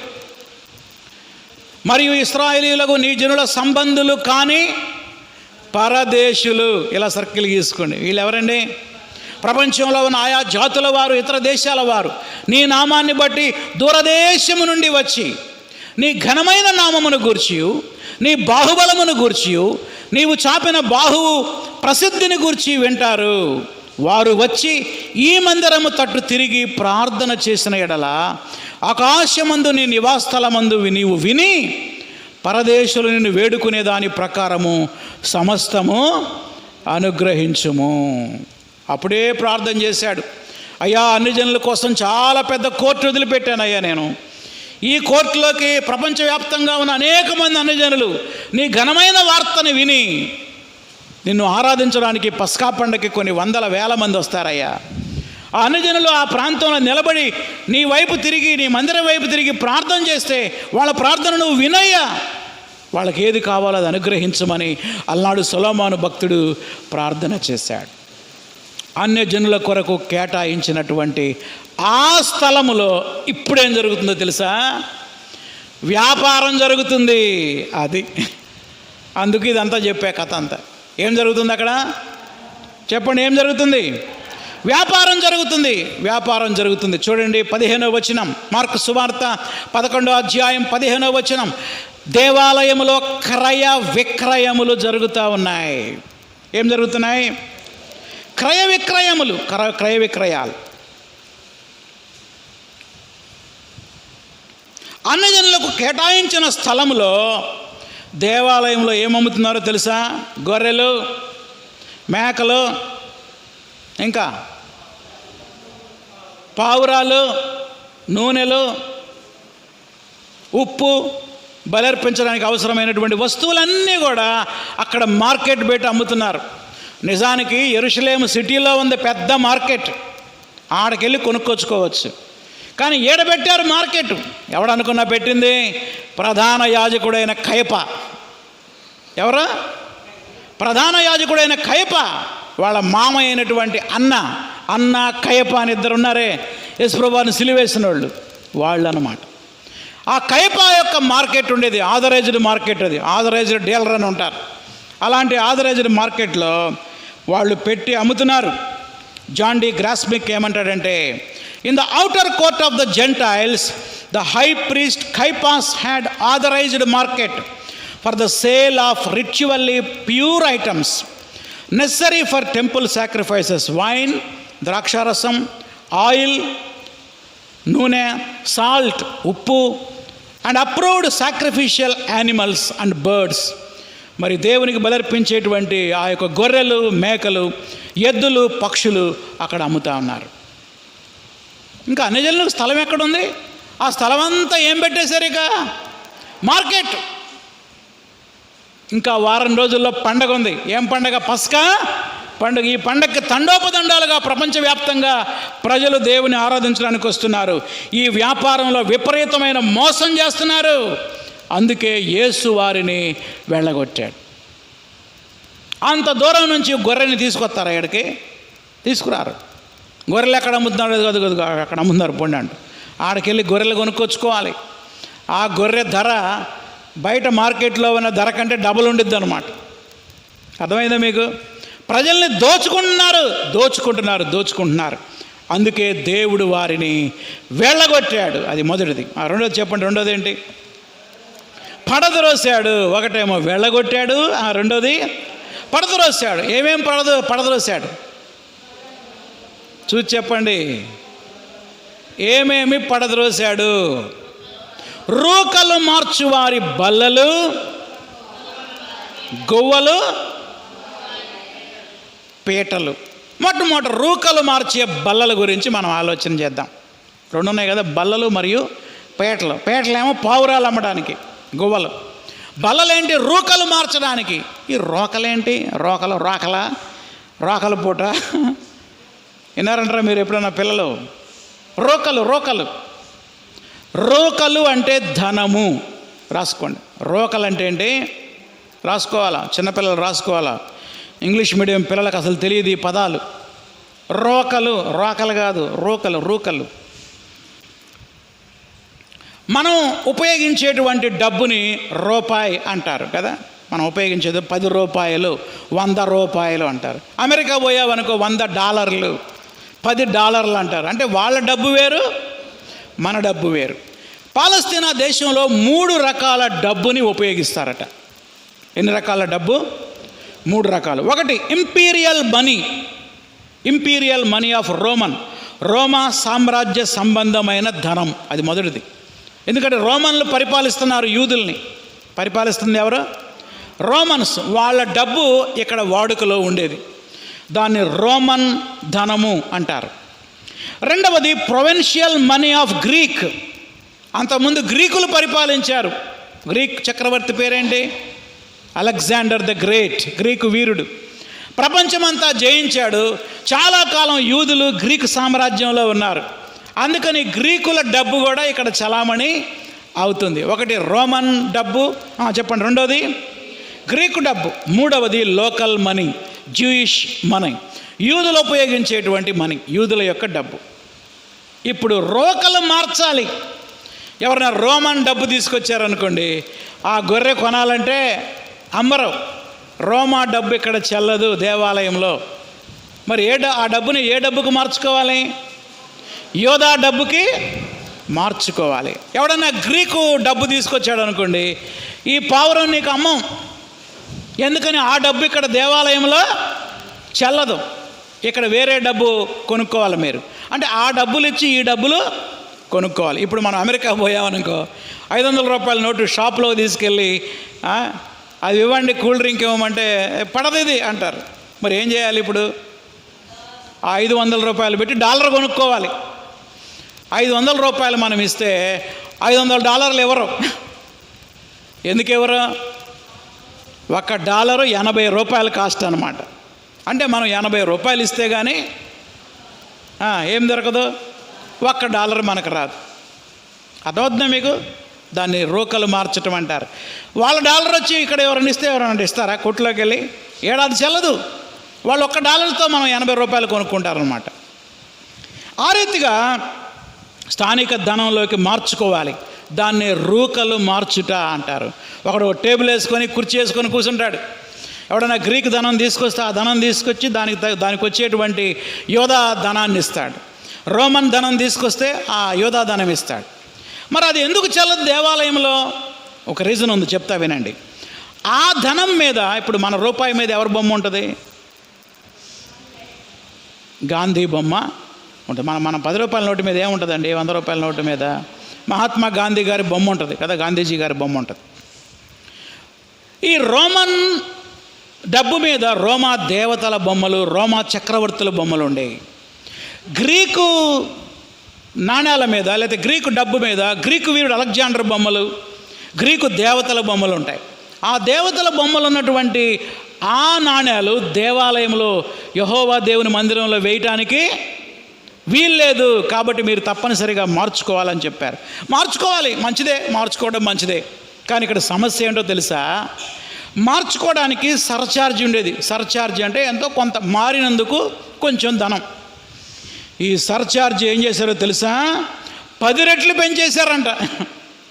మరియు ఇశ్రాయేలీయులకు నీ జనుల సంబంధులు కానీ పరదేశులు. ఇలా సర్కిల్ గీసుకోండి. వీళ్ళు ఎవరండి? ప్రపంచంలో ఉన్న ఆయా జాతుల వారు, ఇతర దేశాల వారు నీ నామాన్ని బట్టి దూరదేశము నుండి వచ్చి నీ ఘనమైన నామమును గూర్చియు నీ బాహుబలమును గూర్చియు నీవు చాపిన బాహువు ప్రసిద్ధిని గూర్చి వింటారు. వారు వచ్చి ఈ మందిరము తట్టు తిరిగి ప్రార్థన చేసిన ఎడల ఆకాశమందు నీ నివాసస్థలమందు నీవు విని పరదేశులు నిన్ను వేడుకునే దాని ప్రకారము సమస్తము అనుగ్రహించుము. అప్పుడే ప్రార్థన చేశాడు. అయ్యా, అన్యజనుల కోసం చాలా పెద్ద కోర్టు వదిలిపెట్టానయ్యా నేను. ఈ కోర్టులోకి ప్రపంచవ్యాప్తంగా ఉన్న అనేక మంది అన్యజనులు నీ ఘనమైన వార్తని విని నిన్ను ఆరాధించడానికి పస్కా పండగకి కొన్ని వందల వేల మంది వస్తారయ్యా. ఆ అన్యజనులు ఆ ప్రాంతంలో నిలబడి నీ వైపు తిరిగి, నీ మందిరం వైపు తిరిగి ప్రార్థన చేస్తే వాళ్ళ ప్రార్థన నువ్వు వినయ్యా, వాళ్ళకి ఏది కావాలో అది అనుగ్రహించమని అల్నాడు సొలొమోను భక్తుడు ప్రార్థన చేశాడు. అన్యజనుల కొరకు కేటాయించినటువంటి ఆ స్థలములో ఇప్పుడేం జరుగుతుందో తెలుసా? వ్యాపారం జరుగుతుంది. అది అందుకు ఇదంతా చెప్పే కథ అంతా. ఏం జరుగుతుంది అక్కడ? చెప్పండి, ఏం జరుగుతుంది? వ్యాపారం జరుగుతుంది. వ్యాపారం జరుగుతుంది. చూడండి 15వ వచనం, మార్కు సువార్త 11వ అధ్యాయం 15వ వచనం. దేవాలయములో క్రయ విక్రయములు జరుగుతూ ఉన్నాయి. ఏం జరుగుతున్నాయి? క్రయ విక్రయములు, క్రయ విక్రయాలు. అన్యజనులకు కేటాయించిన స్థలంలో దేవాలయంలో ఏమమ్ముతున్నారో తెలుసా? గొర్రెలు, మేకలు, ఇంకా పావురాలు, నూనెలు, ఉప్పు, బలర్పించడానికి అవసరమైనటువంటి వస్తువులన్నీ కూడా అక్కడ మార్కెట్ పెట్టి అమ్ముతున్నారు. నిజానికి యెరూషలేము సిటీలో ఉంది పెద్ద మార్కెట్, ఆడకెళ్ళి కొనుక్కొచ్చుకోవచ్చు. కానీ ఏడబెట్టారు మార్కెట్. ఎవడనుకున్నా పెట్టింది? ప్రధాన యాజకుడైన కయప. ఎవరు? ప్రధాన యాజకుడైన కయప వాళ్ళ మామ అయినటువంటి అన్న కయప అని ఇద్దరు ఉన్నారే, యేసుప్రభువుని సిలువేసిన వాళ్ళు అన్నమాట. ఆ కయప యొక్క మార్కెట్ ఉండేది, ఆథరైజ్డ్ మార్కెట్. అది ఆథరైజ్డ్ డీలర్ అని ఉంటారు. అలాంటి ఆథరైజ్డ్ మార్కెట్లో వాళ్ళు పెట్టి అమ్ముతున్నారు. జాన్ డి గ్రాస్మిక్ ఏమంటాడంటే, in the outer court of the Gentiles the high priest Caiaphas had authorized market for the sale of ritually pure items necessary for temple sacrifices, wine, ద్రాక్షారసం, oil, నూనె, salt, ఉప్పు, and approved sacrificial animals and birds. మరి దేవునికి బలర్పించేటువంటి ఆ యొక్క గొర్రెలు, మేకలు, ఎద్దులు, పక్షులు అక్కడ అమ్ముతా ఉన్నారు. ఇంకా అన్యజనులకు స్థలం ఎక్కడుంది? ఆ స్థలం అంతా ఏం పెట్టేశారు? ఇక మార్కెట్. ఇంకా వారం రోజుల్లో పండగ ఉంది. ఏం పండగ? పస్కా పండుగ. ఈ పండగకి తండోపతండాలుగా ప్రపంచవ్యాప్తంగా ప్రజలు దేవుని ఆరాధించడానికి వస్తున్నారు. ఈ వ్యాపారంలో విపరీతమైన మోసం చేస్తున్నారు. అందుకే యేసు వారిని వెళ్ళగొట్టాడు. అంత దూరం నుంచి గొర్రెని తీసుకొస్తారా? ఇక్కడికి తీసుకురారు. గొర్రెలు ఎక్కడ అమ్ముతున్నాడు? అక్కడ అమ్ముతున్నారు పొండి అంటూ ఆడికెళ్ళి గొర్రెలు కొనుక్కొచ్చుకోవాలి. ఆ గొర్రె ధర బయట మార్కెట్లో ఉన్న ధర కంటే డబుల్ ఉండిద్ది అనమాట. అర్థమైందా మీకు? ప్రజల్ని దోచుకుంటున్నారు. అందుకే దేవుడు వారిని వెళ్ళగొట్టాడు. అది మొదటిది. రెండోది చెప్పండి. రెండోది ఏంటి? పడద్రోశాడు. ఒకటేమో వెళ్ళగొట్టాడు, రెండోది పడద్రోశాడు. ఏమేం పడద్రోశాడు? చూసి చెప్పండి. ఏమేమి పడద్రోశాడు? రూకలు మార్చువారి బల్లలు, గొవ్వలు, పీటలు. మొట్టమొదటి రూకలు మార్చే బల్లల గురించి మనం ఆలోచన చేద్దాం. రెండు ఉన్నాయి కదా, బల్లలు మరియు పీటలు. పీటలేమో పావురాలు అమ్మడానికి, గువ్వలు. బల్లలేంటి? రూకలు మార్చడానికి. ఈ రోకలేంటి? రోకల పూట విన్నారంటారా మీరు ఎప్పుడన్నా పిల్లలు? రోకలు అంటే ధనము. రాసుకోండి. రోకలు అంటే ఏంటి? రాసుకోవాలా, చిన్నపిల్లలు రాసుకోవాలా. ఇంగ్లీష్ మీడియం పిల్లలకు అసలు తెలియదు ఈ పదాలు. రోకలు కాదు, రూకలు. మనం ఉపయోగించేటువంటి డబ్బుని రూపాయి అంటారు కదా. మనం ఉపయోగించేది 10 రూపాయలు, 100 రూపాయలు అంటారు. అమెరికా పోయావనుకో $100, $10 అంటారు. అంటే వాళ్ళ డబ్బు వేరు, మన డబ్బు వేరు. పాలస్తీనా దేశంలో 3 రకాల డబ్బుని ఉపయోగిస్తారట. ఎన్ని రకాల డబ్బు? 3 రకాలు. ఒకటి ఇంపీరియల్ మనీ ఆఫ్ రోమా సామ్రాజ్య సంబంధమైన ధనం. అది మొదటిది. ఎందుకంటే రోమన్లు పరిపాలిస్తున్నారు యూదుల్ని. పరిపాలిస్తుంది ఎవరు? రోమన్స్. వాళ్ళ డబ్బు ఇక్కడ వాడుకలో ఉండేది. దాన్ని రోమన్ ధనము అంటారు. రెండవది ప్రొవిన్షియల్ మనీ ఆఫ్ గ్రీక్. అంతకుముందు గ్రీకులు పరిపాలించారు. గ్రీక్ చక్రవర్తి పేరేంటి? Alexander the great. గ్రీకు వీరుడు. ప్రపంచమంతా జయించాడు. చాలా కాలం యూదులు గ్రీకు సామ్రాజ్యంలో ఉన్నారు. అందుకని గ్రీకుల డబ్బు కూడా ఇక్కడ చలామణి అవుతుంది. ఒకటి రోమన్ డబ్బు, చెప్పండి. రెండోది గ్రీకు డబ్బు. మూడవది లోకల్ మనీ, జూయిష్ మనీ, యూదులు ఉపయోగించేటువంటి మనీ, యూదుల యొక్క డబ్బు. ఇప్పుడు రోకలు మార్చాలి. ఎవరైనా రోమన్ డబ్బు తీసుకొచ్చారనుకోండి, ఆ గొర్రె కొనాలంటే అమ్మరు. రోమా డబ్బు ఇక్కడ చెల్లదు దేవాలయంలో. మరి ఆ డబ్బుని ఏ డబ్బుకు మార్చుకోవాలి? యోధా డబ్బుకి మార్చుకోవాలి. ఎవడన్నా గ్రీకు డబ్బు తీసుకొచ్చాడు అనుకోండి, ఈ పావురం నీకు అమ్మం. ఎందుకని? ఆ డబ్బు ఇక్కడ దేవాలయంలో చెల్లదు. ఇక్కడ వేరే డబ్బు కొనుక్కోవాలి మీరు. అంటే ఆ డబ్బులు ఇచ్చి ఈ డబ్బులు కొనుక్కోవాలి. ఇప్పుడు మనం అమెరికా పోయామనుకో, 500 రూపాయల నోటు షాప్లో తీసుకెళ్ళి అది ఇవ్వండి, కూల్ డ్రింక్ ఇవ్వమంటే పడదు ఇది అంటారు. మరి ఏం చేయాలి? ఇప్పుడు ఆ 500 రూపాయలు పెట్టి డాలర్ కొనుక్కోవాలి. 500 రూపాయలు మనం ఇస్తే $500 ఎవరు? ఎందుకు ఎవరు? $1 $80 కాస్ట్ అనమాట. అంటే మనం $80 ఇస్తే కానీ ఏం దొరకదు, $1 మనకు రాదు. అదవుతుందా మీకు? దాన్ని రోకలు మార్చటం అంటారు. వాళ్ళ డాలర్ వచ్చి ఇక్కడ ఎవరైనా ఇస్తే ఎవరైనా ఇస్తారా? కొట్టులోకి వెళ్ళి ఏడాది చెల్లదు. వాళ్ళు $1తో మనం $80 కొనుక్కుంటారనమాట. ఆ రీతిగా స్థానిక ధనంలోకి మార్చుకోవాలి. దాన్ని రూకలు మార్చుట అంటారు. ఒకడు టేబుల్ వేసుకొని కుర్చీ వేసుకొని కూర్చుంటాడు. ఎవడైనా గ్రీక్ ధనం తీసుకొస్తే ఆ ధనం తీసుకొచ్చి దానికి వచ్చేటువంటి యోధా ధనాన్ని ఇస్తాడు. రోమన్ ధనం తీసుకొస్తే ఆ యోధా ధనం ఇస్తాడు. మరి అది ఎందుకు చెల్లదు దేవాలయంలో? ఒక రీజన్ ఉంది, చెప్తా వినండి. ఆ ధనం మీద, ఇప్పుడు మన రూపాయి మీద ఎవరి బొమ్మ ఉంటుంది? గాంధీ బొమ్మ ఉంటుంది. మన 10 రూపాయల నోటు మీద ఏముంటుందండి? 100 రూపాయల నోటు మీద మహాత్మా గాంధీ గారి బొమ్మ ఉంటుంది కదా, గాంధీజీ గారి బొమ్మ ఉంటుంది. ఈ రోమన్ డబ్బు మీద రోమా దేవతల బొమ్మలు, రోమా చక్రవర్తుల బొమ్మలు ఉండేవి. గ్రీకు నాణ్యాల మీద లేదా గ్రీకు డబ్బు మీద గ్రీకు వీరుడు అలెగ్జాండర్ బొమ్మలు, గ్రీకు దేవతల బొమ్మలు ఉంటాయి. ఆ దేవతల బొమ్మలు ఉన్నటువంటి ఆ నాణ్యాలు దేవాలయంలో యెహోవా దేవుని మందిరంలో వేయటానికి వీల్లేదు. కాబట్టి మీరు తప్పనిసరిగా మార్చుకోవాలని చెప్పారు. మార్చుకోవాలి, మంచిదే, మార్చుకోవడం మంచిదే. కానీ ఇక్కడ సమస్య ఏంటో తెలుసా? మార్చుకోవడానికి సర్ఛార్జ్ ఉండేది. సర్ఛార్జ్ అంటే ఎంతో కొంత, మారినందుకు కొంచెం ధనం. ఈ సర్ఛార్జ్ ఏం చేశారో తెలుసా? 10 రెట్లు పెంచేశారంట.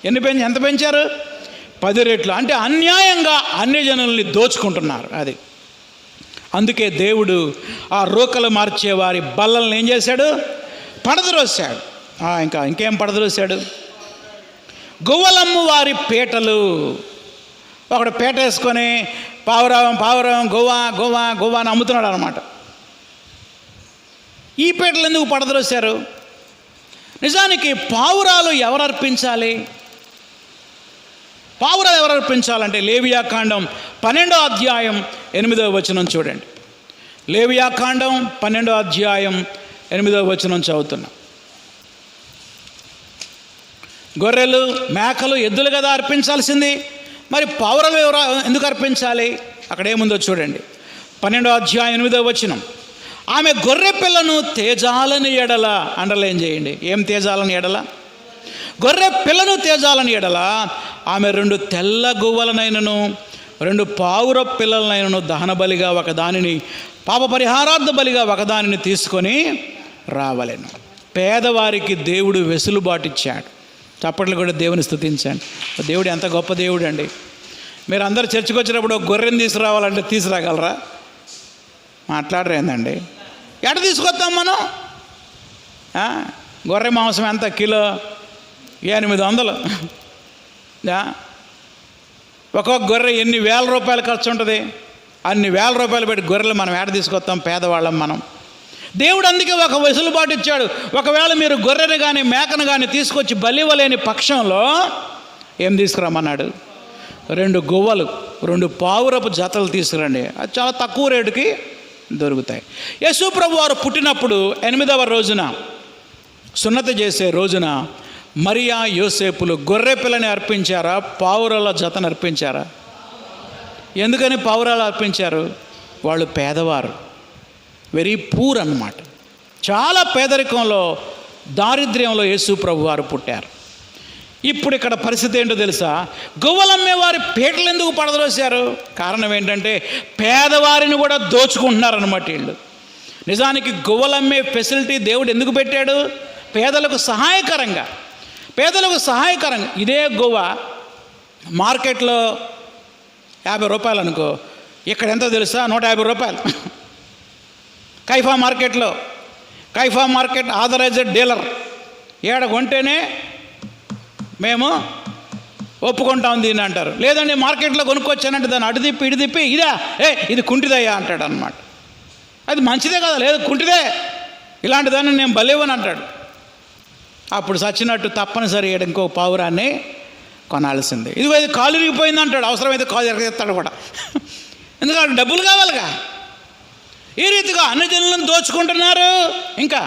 ఎంత పెంచారు? 10 రెట్లు. అంటే అన్యాయంగా అన్ని జనుల్ని దోచుకుంటున్నారు. అది అందుకే దేవుడు ఆ రోకలు మార్చే వారి బల్లలను ఏం చేశాడు? పడద్రోశాడు. ఇంకేం పడద్రోశాడు? గువ్వలమ్ము వారి పీటలు. ఒకడు పీట వేసుకొని పావురం గువ్వ అని అమ్ముతున్నాడు అనమాట. ఈ పీటలు ఎందుకు పడద్రోశారు? నిజానికి పావురాలు ఎవరు అర్పించాలి? పావురాలు ఎవరు అర్పించాలంటే లేవియాకాండం 12వ అధ్యాయం 8వ వచనం చూడండి. లేవియాకాండం 12వ అధ్యాయం 8వ వచనం చదువుతున్నాం. గొర్రెలు, మేకలు, ఎద్దులు కదా అర్పించాల్సింది. మరి పావురాలు ఎవరు ఎందుకు అర్పించాలి? అక్కడ ఏముందో చూడండి. 12వ అధ్యాయం 8వ వచనం. ఆమె గొర్రె పిల్లను తేజాలని ఎడల, అండర్లైన్ చేయండి. ఏం తేజాలని ఎడల? గొర్రె పిల్లను తేజాలని ఎడల ఆమె 2 తెల్ల గువ్వలనైనను 2 పావుర పిల్లలనైనను దహన బలిగా ఒకదానిని, పాప పరిహారార్థ బలిగా ఒకదానిని తీసుకొని రావలెను. పేదవారికి దేవుడు వెసులుబాటు ఇచ్చాడు. చప్పట్లు కూడా దేవుని స్తుతించండి. దేవుడు ఎంత గొప్ప దేవుడు అండి. మీరు అందరు చర్చికి వచ్చినప్పుడు గొర్రెని తీసుకురావాలంటే తీసుకురాగలరా? మాట్లాడరేందండి? ఎట తీసుకొస్తాం మనం? గొర్రె మాంసం ఎంత కిలో? 800. ఒక్కొక్క గొర్రె ఎన్ని వేల రూపాయలు ఖర్చు ఉంటుంది? అన్ని వేల రూపాయలు పెట్టి గొర్రెలు మనం ఏడ తీసుకొస్తాం? పేదవాళ్ళం మనం. దేవుడు అందుకే ఒక వెసులుబాటు ఇచ్చాడు. ఒకవేళ మీరు గొర్రెను కానీ మేకను కానీ తీసుకొచ్చి బలివ్వలేని పక్షంలో ఏం తీసుకురమ్మన్నాడు? 2 గువ్వలు, 2 పావురపు జతలు తీసుకురండి. అది చాలా తక్కువ రేటుకి దొరుకుతాయి. యేసు ప్రభు వారు పుట్టినప్పుడు 8వ రోజున, సున్నతి చేసే రోజున మరియా యోసేపులు గొర్రె పిల్లని అర్పించారా? పావురాల జతను అర్పించారా? ఎందుకని పావురాలు అర్పించారు? వాళ్ళు పేదవారు, వెరీ పూర్ అన్నమాట. చాలా పేదరికంలో, దారిద్ర్యంలో యేసు ప్రభు వారు పుట్టారు. ఇప్పుడు ఇక్కడ పరిస్థితి ఏంటో తెలుసా? గువ్వలమ్మే వారి పీటలు ఎందుకు పడద్రోశారు? కారణం ఏంటంటే పేదవారిని కూడా దోచుకుంటున్నారన్నమాట వీళ్ళు. నిజానికి గువ్వలమ్మే ఫెసిలిటీ దేవుడు ఎందుకు పెట్టాడు? పేదలకు సహాయకరంగా. ఇదే గువ్వ మార్కెట్లో 50 రూపాయలు అనుకో, ఇక్కడ ఎంతో తెలుసా? 150 రూపాయలు. కైఫా మార్కెట్ ఆథరైజ్డ్ డీలర్ ఏడ కొంటేనే మేము ఒప్పుకుంటాం దీన్ని అంటారు. లేదండి మార్కెట్లో కొనుక్కొచ్చానంటే దాన్ని అటు తిప్పి ఇటు తిప్పి ఇది కుంటిదయ్యా అంటాడు అనమాట. అది మంచిదే కదా? లేదు కుంటిదే, ఇలాంటి దాన్ని నేను బలేవని అంటాడు. అప్పుడు సచ్చినట్టు తప్పనిసరి ఇంకో పావురాన్ని కొనాల్సిందే. ఇది కాలు ఇరిగిపోయింది అంటాడు, అవసరమైతే కాలు ఎరగెత్తాడు కూడా. ఎందుకంటే డబ్బులు కావాలిగా. ఈ రీతిగా అన్ని జనులను దోచుకుంటున్నారు, ఇంకా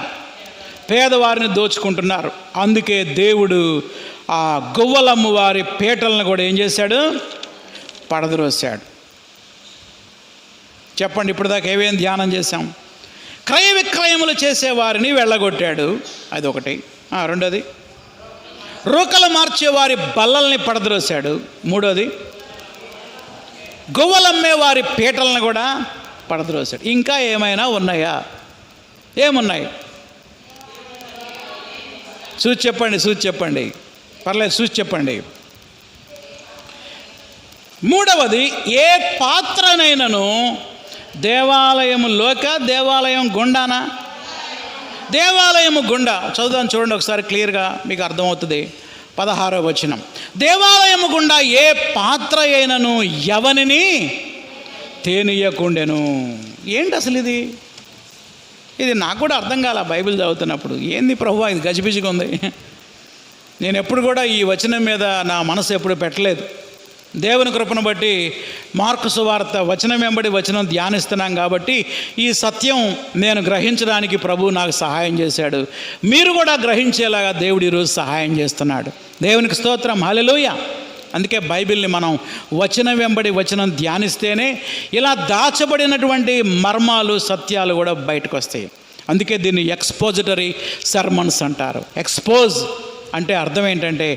పేదవారిని దోచుకుంటున్నారు. అందుకే దేవుడు ఆ గువ్వలమ్మ వారి పీటలను కూడా ఏం చేశాడు? పడద్రోశాడు. చెప్పండి, ఇప్పుడు దాకా ఏమేం ధ్యానం చేశాం? క్రయ విక్రయములు చేసేవారిని వెళ్ళగొట్టాడు, అది ఒకటి. రెండోది, రోకలు మార్చే వారి బల్లల్ని పడద్రోశాడు. మూడోది, గువ్వలమ్మే వారి పీటలను కూడా పడద్రోశాడు. ఇంకా ఏమైనా ఉన్నాయా? ఏమున్నాయి? చూసి చెప్పండి. పర్లేదు, చూసి చెప్పండి. మూడవది, ఏ పాత్రనైనను దేవాలయం గుండానా? దేవాలయము గుండా. చదువుదాం చూడండి ఒకసారి, క్లియర్గా మీకు అర్థమవుతుంది. 16వ వచనం. దేవాలయము గుండా ఏ పాత్ర అయినను ఎవనిని తేనీయకుండెను. ఏంటి అసలు ఇది నాకు కూడా అర్థం కాల బైబిల్ చదువుతున్నప్పుడు. ఏంది ప్రభువా ఇది గజిబిజిగా ఉంది? నేను ఎప్పుడు కూడా ఈ వచనం మీద నా మనసు ఎప్పుడు పెట్టలేదు. దేవుని కృపను బట్టి మార్కు సువార్త వచనం వెంబడి వచనం ధ్యానిస్తున్నాం కాబట్టి ఈ సత్యం నేను గ్రహించడానికి ప్రభువు నాకు సహాయం చేశాడు. మీరు కూడా గ్రహించేలాగా దేవుడు ఈరోజు సహాయం చేస్తున్నాడు. దేవునికి స్తోత్రం, హల్లెలూయా. అందుకే బైబిల్ని మనం వచనం వెంబడి వచనం ధ్యానిస్తేనే ఇలా దాచబడినటువంటి మర్మాలు సత్యాలు కూడా బయటకు వస్తాయి. అందుకే దీన్ని ఎక్స్పోజిటరీ సర్మన్స్ అంటారు. ఎక్స్పోజ్ అంటే అర్థం ఏంటంటే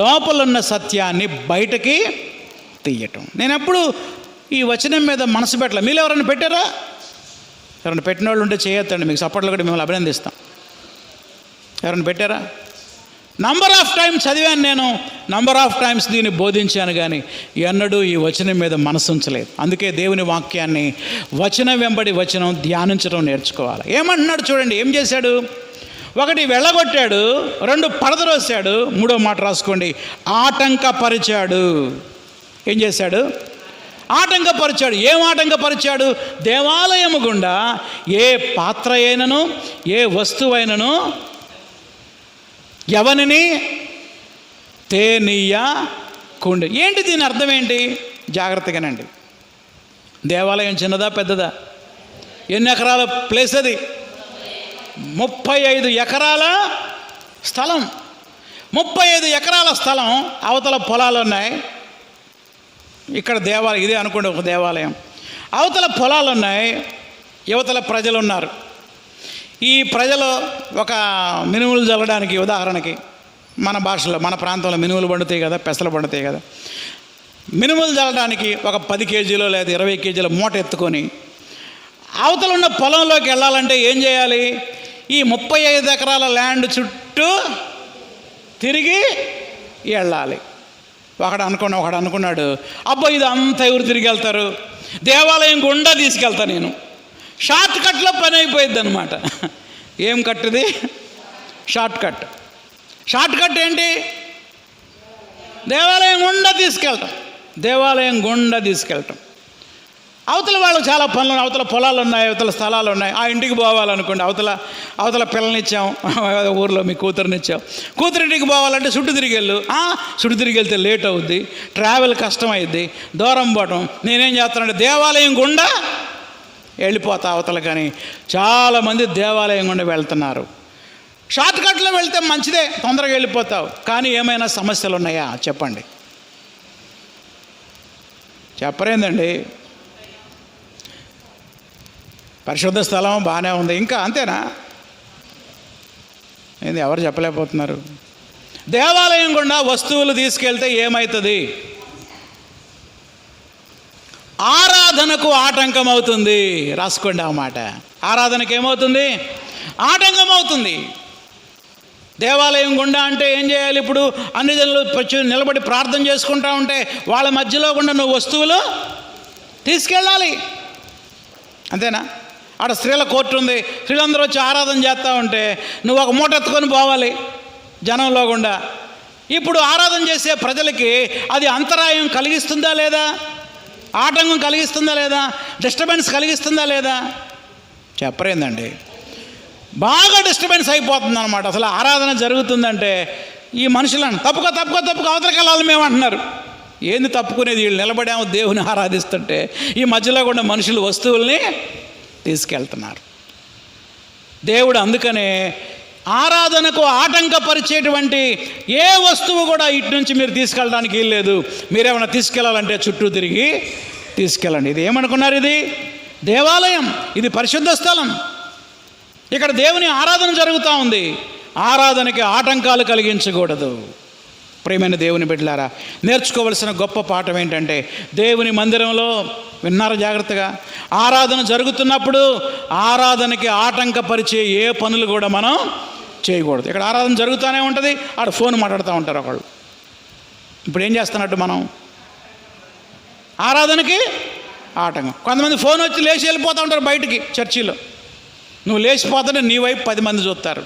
లోపలున్న సత్యాన్ని బయటకి తీయటం. నేను ఎప్పుడు ఈ వచనం మీద మనసు పెట్టలే. మీరు ఎవరైనా పెట్టారా? ఎవరైనా పెట్టిన వాళ్ళు ఉంటే చేయొద్దండి, మీకు సపోర్ట్లు కూడా మిమ్మల్ని అభినందిస్తాం. ఎవరైనా పెట్టారా? నంబర్ ఆఫ్ టైమ్స్ చదివాను నేను, నంబర్ ఆఫ్ టైమ్స్ దీన్ని బోధించాను, కానీ ఎన్నడూ ఈ వచనం మీద మనసు ఉంచలేదు. అందుకే దేవుని వాక్యాన్ని వచనం వెంబడి వచనం ధ్యానించడం నేర్చుకోవాలి. ఏమంటున్నాడు చూడండి, ఏం చేశాడు? 1 వెళ్ళగొట్టాడు, 2 పడదరోశాడు, 3వ మాట రాసుకోండి, ఆటంకపరిచాడు. ఏం చేశాడు? ఆటంకపరిచాడు. ఏం ఆటంకపరిచాడు? దేవాలయము గుండా ఏ పాత్ర అయినను ఏ వస్తువైనను ఎవరిని తేనీయకుండు. ఏంటి దీని అర్థం ఏంటి? జాగ్రత్తగానండి. దేవాలయం చిన్నదా పెద్దదా? ఎన్ని ఎకరాల ప్లేస్ అది? 35 ఎకరాల స్థలం. 35 ఎకరాల స్థలం. అవతల పొలాలు ఉన్నాయి, ఇక్కడ దేవాలయం ఇదే అనుకోండి, ఒక దేవాలయం. అవతల పొలాలు ఉన్నాయి, యువతల ప్రజలు ఉన్నారు. ఈ ప్రజలు ఒక మినుములు చల్లడానికి, ఉదాహరణకి మన భాషలో మన ప్రాంతంలో మినుములు పండుతాయి కదా, పెసలు పండుతాయి కదా. మినుములు చల్లడానికి ఒక 10 కేజీలో లేదా 20 కేజీల మూట ఎత్తుకొని అవతల ఉన్న పొలంలోకి వెళ్ళాలంటే ఏం చేయాలి? ఈ 35 ఎకరాల ల్యాండ్ చుట్టూ తిరిగి వెళ్ళాలి. ఒకడు అనుకున్నాడు, అబ్బో ఇది అంతా ఎవరు తిరిగి వెళ్తారు, దేవాలయం గుండా తీసుకెళ్తా నేను, షార్ట్ కట్లో పని అయిపోయింది అనమాట. ఏం కట్టుది? Short cut. షార్ట్ కట్ ఏంటి? దేవాలయం గుండా తీసుకెళ్ళటం. దేవాలయం గుండా తీసుకెళ్ళటం. అవతల వాళ్ళకి చాలా పనులు ఉన్నాయి, అవతల పొలాలు ఉన్నాయి, అవతల స్థలాలు ఉన్నాయి. ఆ ఇంటికి పోవాలనుకోండి, అవతల పిల్లనిచ్చాం, ఊర్లో మీ కూతురునిచ్చాం, కూతురింటికి పోవాలంటే చుట్టూ తిరిగి వెళ్ళు. చుట్టూ తిరిగి వెళ్తే లేట్ అవుద్ది, ట్రావెల్ కష్టం అయ్యిద్ది, దూరం పోవటం. నేనేం చేస్తానంటే దేవాలయం గుండా వెళ్ళిపోతా అవతల. కానీ చాలామంది దేవాలయం గుండా వెళ్తున్నారు. షార్ట్ కట్లో వెళ్తే మంచిదే, తొందరగా వెళ్ళిపోతావు. కానీ ఏమైనా సమస్యలు ఉన్నాయా చెప్పండి? చెప్పరేందండి? పరిశుద్ధ స్థలం బాగానే ఉంది, ఇంకా అంతేనా? ఏంది ఎవరు చెప్పలేకపోతున్నారు? దేవాలయం గుండా వస్తువులు తీసుకెళ్తే ఏమవుతుంది? ఆరాధనకు ఆటంకం అవుతుంది. రాసుకోండి ఆ మాట. ఆరాధనకు ఏమవుతుంది? ఆటంకం అవుతుంది. దేవాలయం గుండా అంటే ఏం చేయాలి? ఇప్పుడు అన్ని జనులు నిలబడి ప్రార్థన చేసుకుంటా ఉంటే వాళ్ళ మధ్యలో గుండా నువ్వు వస్తువులు తీసుకెళ్ళాలి, అంతేనా? ఆడ స్త్రీల కోర్టు ఉంది, స్త్రీలందరూ వచ్చి ఆరాధన చేస్తూ ఉంటే నువ్వు ఒక మూట ఎత్తుకొని పోవాలి జనంలో గుండా. ఇప్పుడు ఆరాధన చేసే ప్రజలకి అది అంతరాయం కలిగిస్తుందా లేదా? ఆటంకం కలిగిస్తుందా లేదా? డిస్టర్బెన్స్ కలిగిస్తుందా లేదా? చెప్పరేందండి? బాగా డిస్టర్బెన్స్ అయిపోతుంది అనమాట. అసలు ఆరాధన జరుగుతుందంటే ఈ మనుషులను తప్పుకో అవతలకి వెళ్ళాలి మేము అంటున్నారు. ఏంది తప్పుకునేది? వీళ్ళు నిలబడాము దేవుని ఆరాధిస్తుంటే ఈ మధ్యలో కూడా మనుషులు వస్తువుల్ని తీసుకెళ్తున్నారు. దేవుడు అందుకనే ఆరాధనకు ఆటంకపరిచేటువంటి ఏ వస్తువు కూడా ఇటు నుంచి మీరు తీసుకెళ్ళడానికి వీల్లేదు. మీరేమైనా తీసుకెళ్ళాలంటే చుట్టూ తిరిగి తీసుకెళ్ళండి. ఇది ఏమనుకున్నారు? ఇది దేవాలయం, ఇది పరిశుద్ధ స్థలం. ఇక్కడ దేవుని ఆరాధన జరుగుతూ ఉంది. ఆరాధనకి ఆటంకాలు కలిగించకూడదు. ప్రియమైన దేవుని బిడ్డలారా, నేర్చుకోవలసిన గొప్ప పాఠం ఏంటంటే దేవుని మందిరంలో, విన్నారా జాగ్రత్తగా, ఆరాధన జరుగుతున్నప్పుడు ఆరాధనకి ఆటంకపరిచే ఏ పనులు కూడా మనం చేయకూడదు. ఇక్కడ ఆరాధన జరుగుతూనే ఉంటుంది, ఆడ ఫోన్ మాట్లాడుతూ ఉంటారు ఒకళ్ళు. ఇప్పుడు ఏం చేస్తున్నట్టు మనం? ఆరాధనకి ఆటంకం. కొంతమంది ఫోన్ వచ్చి లేచి వెళ్ళిపోతూ ఉంటారు బయటికి. చర్చిలో నువ్వు లేచిపోతుంటే నీ వైపు 10 మంది చూస్తారు.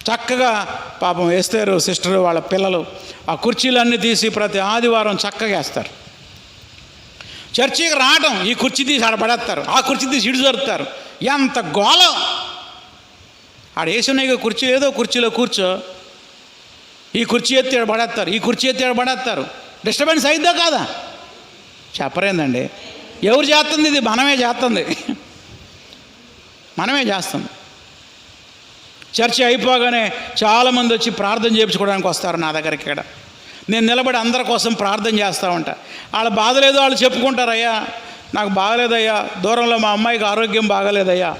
చక్కగా పాపం వేస్తారు సిస్టరు వాళ్ళ పిల్లలు ఆ కుర్చీలన్నీ తీసి ప్రతి ఆదివారం చక్కగా వేస్తారు. చర్చికి రావడం, ఈ కుర్చీ తీసి ఆడ పడేస్తారు, ఆ కుర్చీ తీసి ఇటు జరుపుతారు. ఎంత గోళ! ఆడ వేసున్నాయి కుర్చీ, ఏదో కుర్చీలో కూర్చో, ఈ కుర్చీ ఎత్తి ఆడ పడేస్తారు, ఈ కుర్చీ ఎత్తి ఆడ పడేస్తారు. డిస్టర్బెన్స్ అయిద్దా కాదా? చెప్పరేందండి. ఎవరు చేస్తుంది ఇది? మనమే చేస్తుంది, మనమే చేస్తుంది. చర్చ అయిపోగానే చాలామంది వచ్చి ప్రార్థన చేయించుకోవడానికి వస్తారు నా దగ్గరికి. ఇక్కడ నేను నిలబడి అందరి కోసం ప్రార్థన చేస్తూ ఉంటా. వాళ్ళ బాధ లేదో వాళ్ళు చెప్పుకుంటారు, అయ్యా నాకు బాగలేదయ్యా, దూరంలో మా అమ్మాయికి ఆరోగ్యం బాగలేదయ్యా.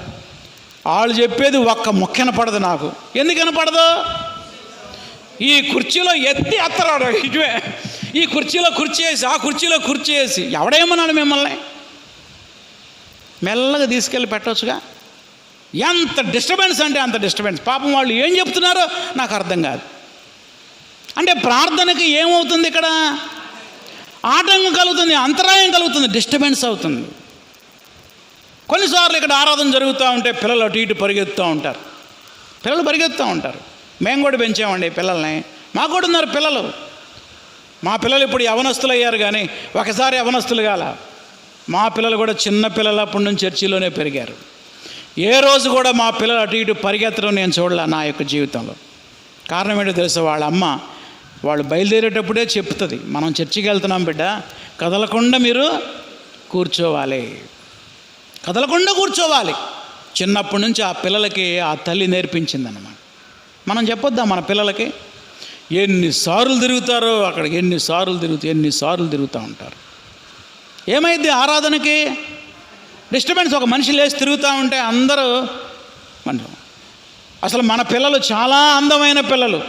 వాళ్ళు చెప్పేది ఒక్క ముఖ్యన పడదు నాకు. ఎందుకు వినపడదు? ఈ కుర్చీలో ఎత్తి అత్తరాడు ఇటువే, ఈ కుర్చీలో కుర్చీ వేసి, ఆ కుర్చీలో కుర్చీ వేసి. ఎవడేమన్నాడు మిమ్మల్ని? మెల్లగా తీసుకెళ్ళి పెట్టవచ్చుగా. ఎంత డిస్టర్బెన్స్ అంటే అంత డిస్టర్బెన్స్. పాపం వాళ్ళు ఏం చెప్తున్నారో నాకు అర్థం కాదు. అంటే ప్రార్థనకి ఏమవుతుంది? ఇక్కడ ఆటంకం కలుగుతుంది, అంతరాయం కలుగుతుంది, డిస్టర్బెన్స్ అవుతుంది. కొన్నిసార్లు ఇక్కడ ఆరాధన జరుగుతూ ఉంటే పిల్లలు అటు ఇటు పరిగెత్తుతూ ఉంటారు, పిల్లలు పరిగెత్తుతూ ఉంటారు. మేము కూడా పెంచామండి పిల్లల్ని, మాకు కూడా ఉన్నారు పిల్లలు. మా పిల్లలు ఇప్పుడు యవనస్తులు అయ్యారు, కానీ ఒకసారి యవనస్తులు కాల. మా పిల్లలు కూడా చిన్న పిల్లలు అప్పటి నుంచి చర్చిలోనే పెరిగారు. ఏ రోజు కూడా మా పిల్లలు అటు ఇటు పరిగెత్తడం నేను చూడలే నా యొక్క జీవితంలో. కారణం ఏంటో తెలుసు? వాళ్ళ అమ్మ వాళ్ళు బయలుదేరేటప్పుడే చెప్తుంది, మనం చర్చికి వెళ్తున్నాం బిడ్డ, కదలకుండా మీరు కూర్చోవాలి, కదలకుండా కూర్చోవాలి. చిన్నప్పటి నుంచి ఆ పిల్లలకి ఆ తల్లి నేర్పించిందన్నమాట. మనం చెప్పొద్దా మన పిల్లలకి? ఎన్నిసార్లు తిరుగుతారో అక్కడికి, ఎన్నిసార్లు తిరుగుతూ ఉంటారు. ఏమైంది ఆరాధనకి? డిస్టర్బెన్స్. ఒక మనిషి లేచి తిరుగుతూ ఉంటే అందరూ అసలు మన పిల్లలు చాలా అందమైన పిల్లలు,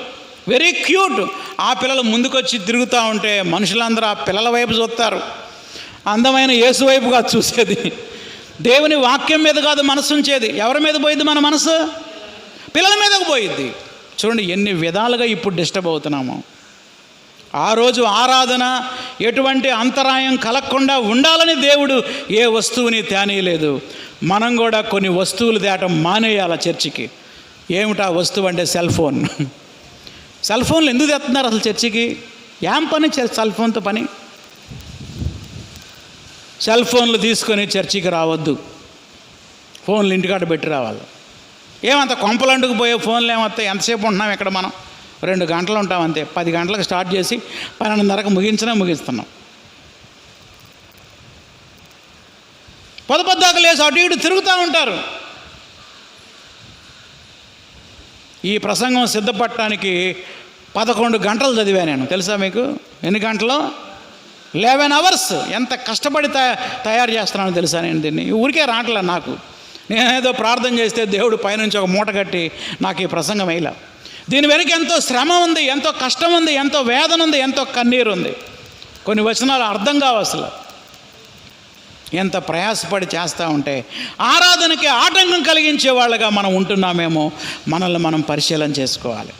వెరీ క్యూట్. ఆ పిల్లలు ముందుకొచ్చి తిరుగుతూ ఉంటే మనుషులందరూ ఆ పిల్లల వైపు చూస్తారు. అందమైన యేసు వైపు కాదు చూసేది, దేవుని వాక్యం మీద కాదు మనసు ఉంచేది. ఎవరి మీద పోయిద్ది మన మనసు? పిల్లల మీదకు పోయిద్ది. చూడండి ఎన్ని విధాలుగా ఇప్పుడు డిస్టర్బ్ అవుతున్నాము. ఆ రోజు ఆరాధన ఎటువంటి అంతరాయం కలగకుండా ఉండాలని దేవుడు ఏ వస్తువుని తేనీయలేదు. మనం కూడా కొన్ని వస్తువులు తేటం మానేయాల చర్చికి. ఏమిటా వస్తువు అంటే సెల్ ఫోన్. సెల్ ఫోన్లు ఎందుకు తెస్తున్నారు అసలు చర్చికి? ఏం పని సెల్ ఫోన్తో పని? సెల్ ఫోన్లు తీసుకొని చర్చికి రావద్దు, ఫోన్లు ఇంటికాడ పెట్టి రావాలి. ఏమంత కొంపలంటుకు పోయే ఫోన్లు ఏమవుతాయి? ఎంతసేపు ఉంటున్నాం ఇక్కడ మనం? 2 గంటలు ఉంటాం అంతే. 10 గంటలకు స్టార్ట్ చేసి 12:30కు ముగిస్తున్నాం. పొద్దుదాకా లేసి అటు ఇటు తిరుగుతూ ఉంటారు. ఈ ప్రసంగం సిద్ధపడటానికి 11 గంటలు చదివా నేను. తెలుసా మీకు ఎన్ని గంటలు? 11 hours. ఎంత కష్టపడి తయారు చేస్తున్నానో తెలుసా నేను దీన్ని? ఊరికే రావట్లే నాకు. నేనేదో ప్రార్థన చేస్తే దేవుడు పైనుంచి ఒక మూట కట్టి నాకు ఈ ప్రసంగం వేయలే. దీని వెనక ఎంతో శ్రమ ఉంది, ఎంతో కష్టం ఉంది, ఎంతో వేదన ఉంది, ఎంతో కన్నీరు ఉంది. కొన్ని వచనాలు అర్థం కావు అసలు. ఎంత ప్రయాసపడి చేస్తూ ఉంటే ఆరాధనకి ఆటంకం కలిగించే వాళ్ళగా మనం ఉంటున్నామేమో మనల్ని మనం పరిశీలన చేసుకోవాలి.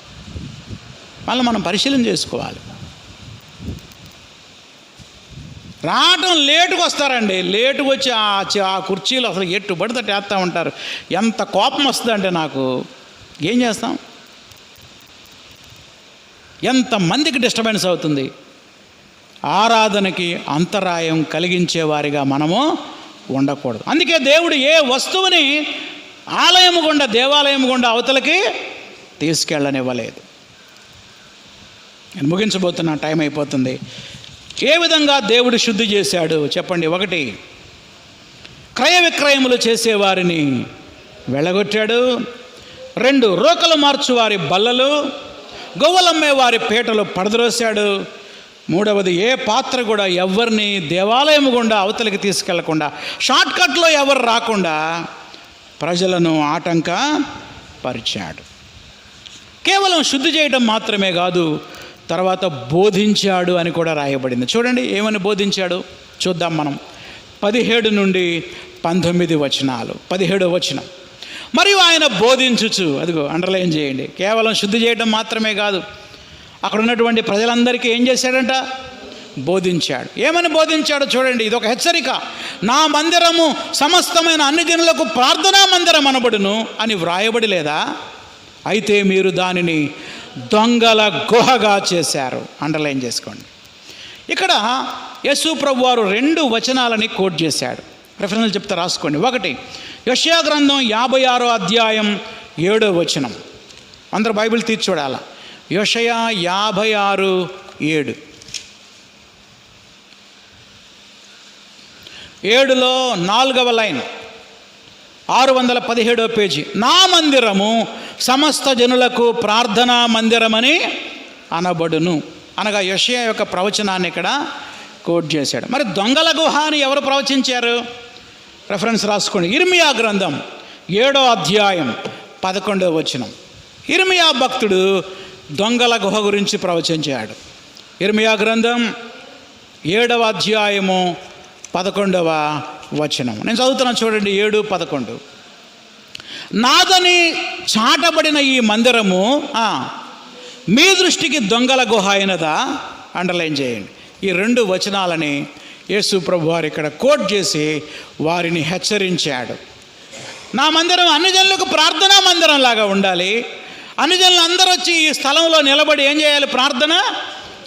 రావటం లేటుకు వస్తారండి. లేటుకు వచ్చి ఆ కుర్చీలు అసలు ఎట్టు పడితే వేస్తూ ఉంటారు. ఎంత కోపం వస్తుందంటే నాకు. ఏం చేస్తాం? ఎంతమందికి డిస్టర్బెన్స్ అవుతుంది. ఆరాధనకి అంతరాయం కలిగించే వారిగా మనము ఉండకూడదు. అందుకే దేవుడు ఏ వస్తువుని ఆలయము గుండా, దేవాలయం గుండా అవతలకి తీసుకెళ్ళనివ్వలేదు. నేను ముగించబోతున్నా, టైం అయిపోతుంది. ఏ విధంగా దేవుడు శుద్ధి చేశాడు చెప్పండి. 1, క్రయ విక్రయములు చేసేవారిని వెళ్ళగొట్టాడు. 2, రోకలు మార్చువారి బల్లలు, గొవ్వలమ్మే వారి పీటలు పడద్రోశాడు. 3వది, ఏ పాత్ర కూడా ఎవరిని దేవాలయం గుండా అవతలికి తీసుకెళ్లకుండా, షార్ట్కట్లో ఎవరు రాకుండా ప్రజలను ఆటంకపరిచాడు. కేవలం శుద్ధి చేయడం మాత్రమే కాదు, తర్వాత బోధించాడు అని కూడా రాయబడింది. చూడండి ఏమని బోధించాడు చూద్దాం మనం. 17 నుండి 19 వచనాలు. 17వ వచనం, మరియు ఆయన బోధించుచు, అదిగో అండర్లైన్ చేయండి, కేవలం శుద్ధి చేయడం మాత్రమే కాదు, అక్కడ ఉన్నటువంటి ప్రజలందరికీ ఏం చేశాడంట? బోధించాడు. ఏమని బోధించాడు చూడండి. ఇది ఒక హెచ్చరిక. నా మందిరము సమస్తమైన అన్ని జనులకు ప్రార్థనా మందిరం అనబడును అని వ్రాయబడి లేదా? అయితే మీరు దానిని దొంగల గుహగా చేశారు. అండర్లైన్ చేసుకోండి. ఇక్కడ యేసు ప్రభు వారు 2 వచనాలని కోట్ చేశాడు. రెఫరెన్స్లు చెప్తే రాసుకోండి. 1, యెషయా గ్రంథం 56వ అధ్యాయం 7వ వచనం. అందరూ బైబిల్ తీర్చి చూడాల. యెషయా 56:7. 7లో 4వ లైన్, 617వ పేజీ. నా మందిరము సమస్త జనులకు ప్రార్థనా మందిరమని అనబడును అనగా యెషయా యొక్క ప్రవచనాన్ని ఇక్కడ కోట్ చేశాడు. మరి దొంగల గుహ అని ఎవరు ప్రవచించారు? రెఫరెన్స్ రాసుకోండి. ఇర్మియా గ్రంథం 7వ అధ్యాయం 11వ వచనం. ఇర్మియా భక్తుడు దొంగల గుహ గురించి ప్రవచించాడు. ఇర్మియా గ్రంథం 7వ అధ్యాయము 11వ వచనం. నేను చదువుతున్నాను చూడండి. 7:11. నాదని చాటబడిన ఈ మందిరము మీ దృష్టికి దొంగల గుహ అయినదా? అండర్లైన్ చేయండి. ఈ 2 వచనాలని యేసు ప్రభు వారు ఇక్కడ కోట్ చేసి వారిని హెచ్చరించాడు. నా మందిరం అన్ని జనులకు ప్రార్థనా మందిరం లాగా ఉండాలి. అన్ని జనులు అందరూ వచ్చి ఈ స్థలంలో నిలబడి ఏం చేయాలి? ప్రార్థన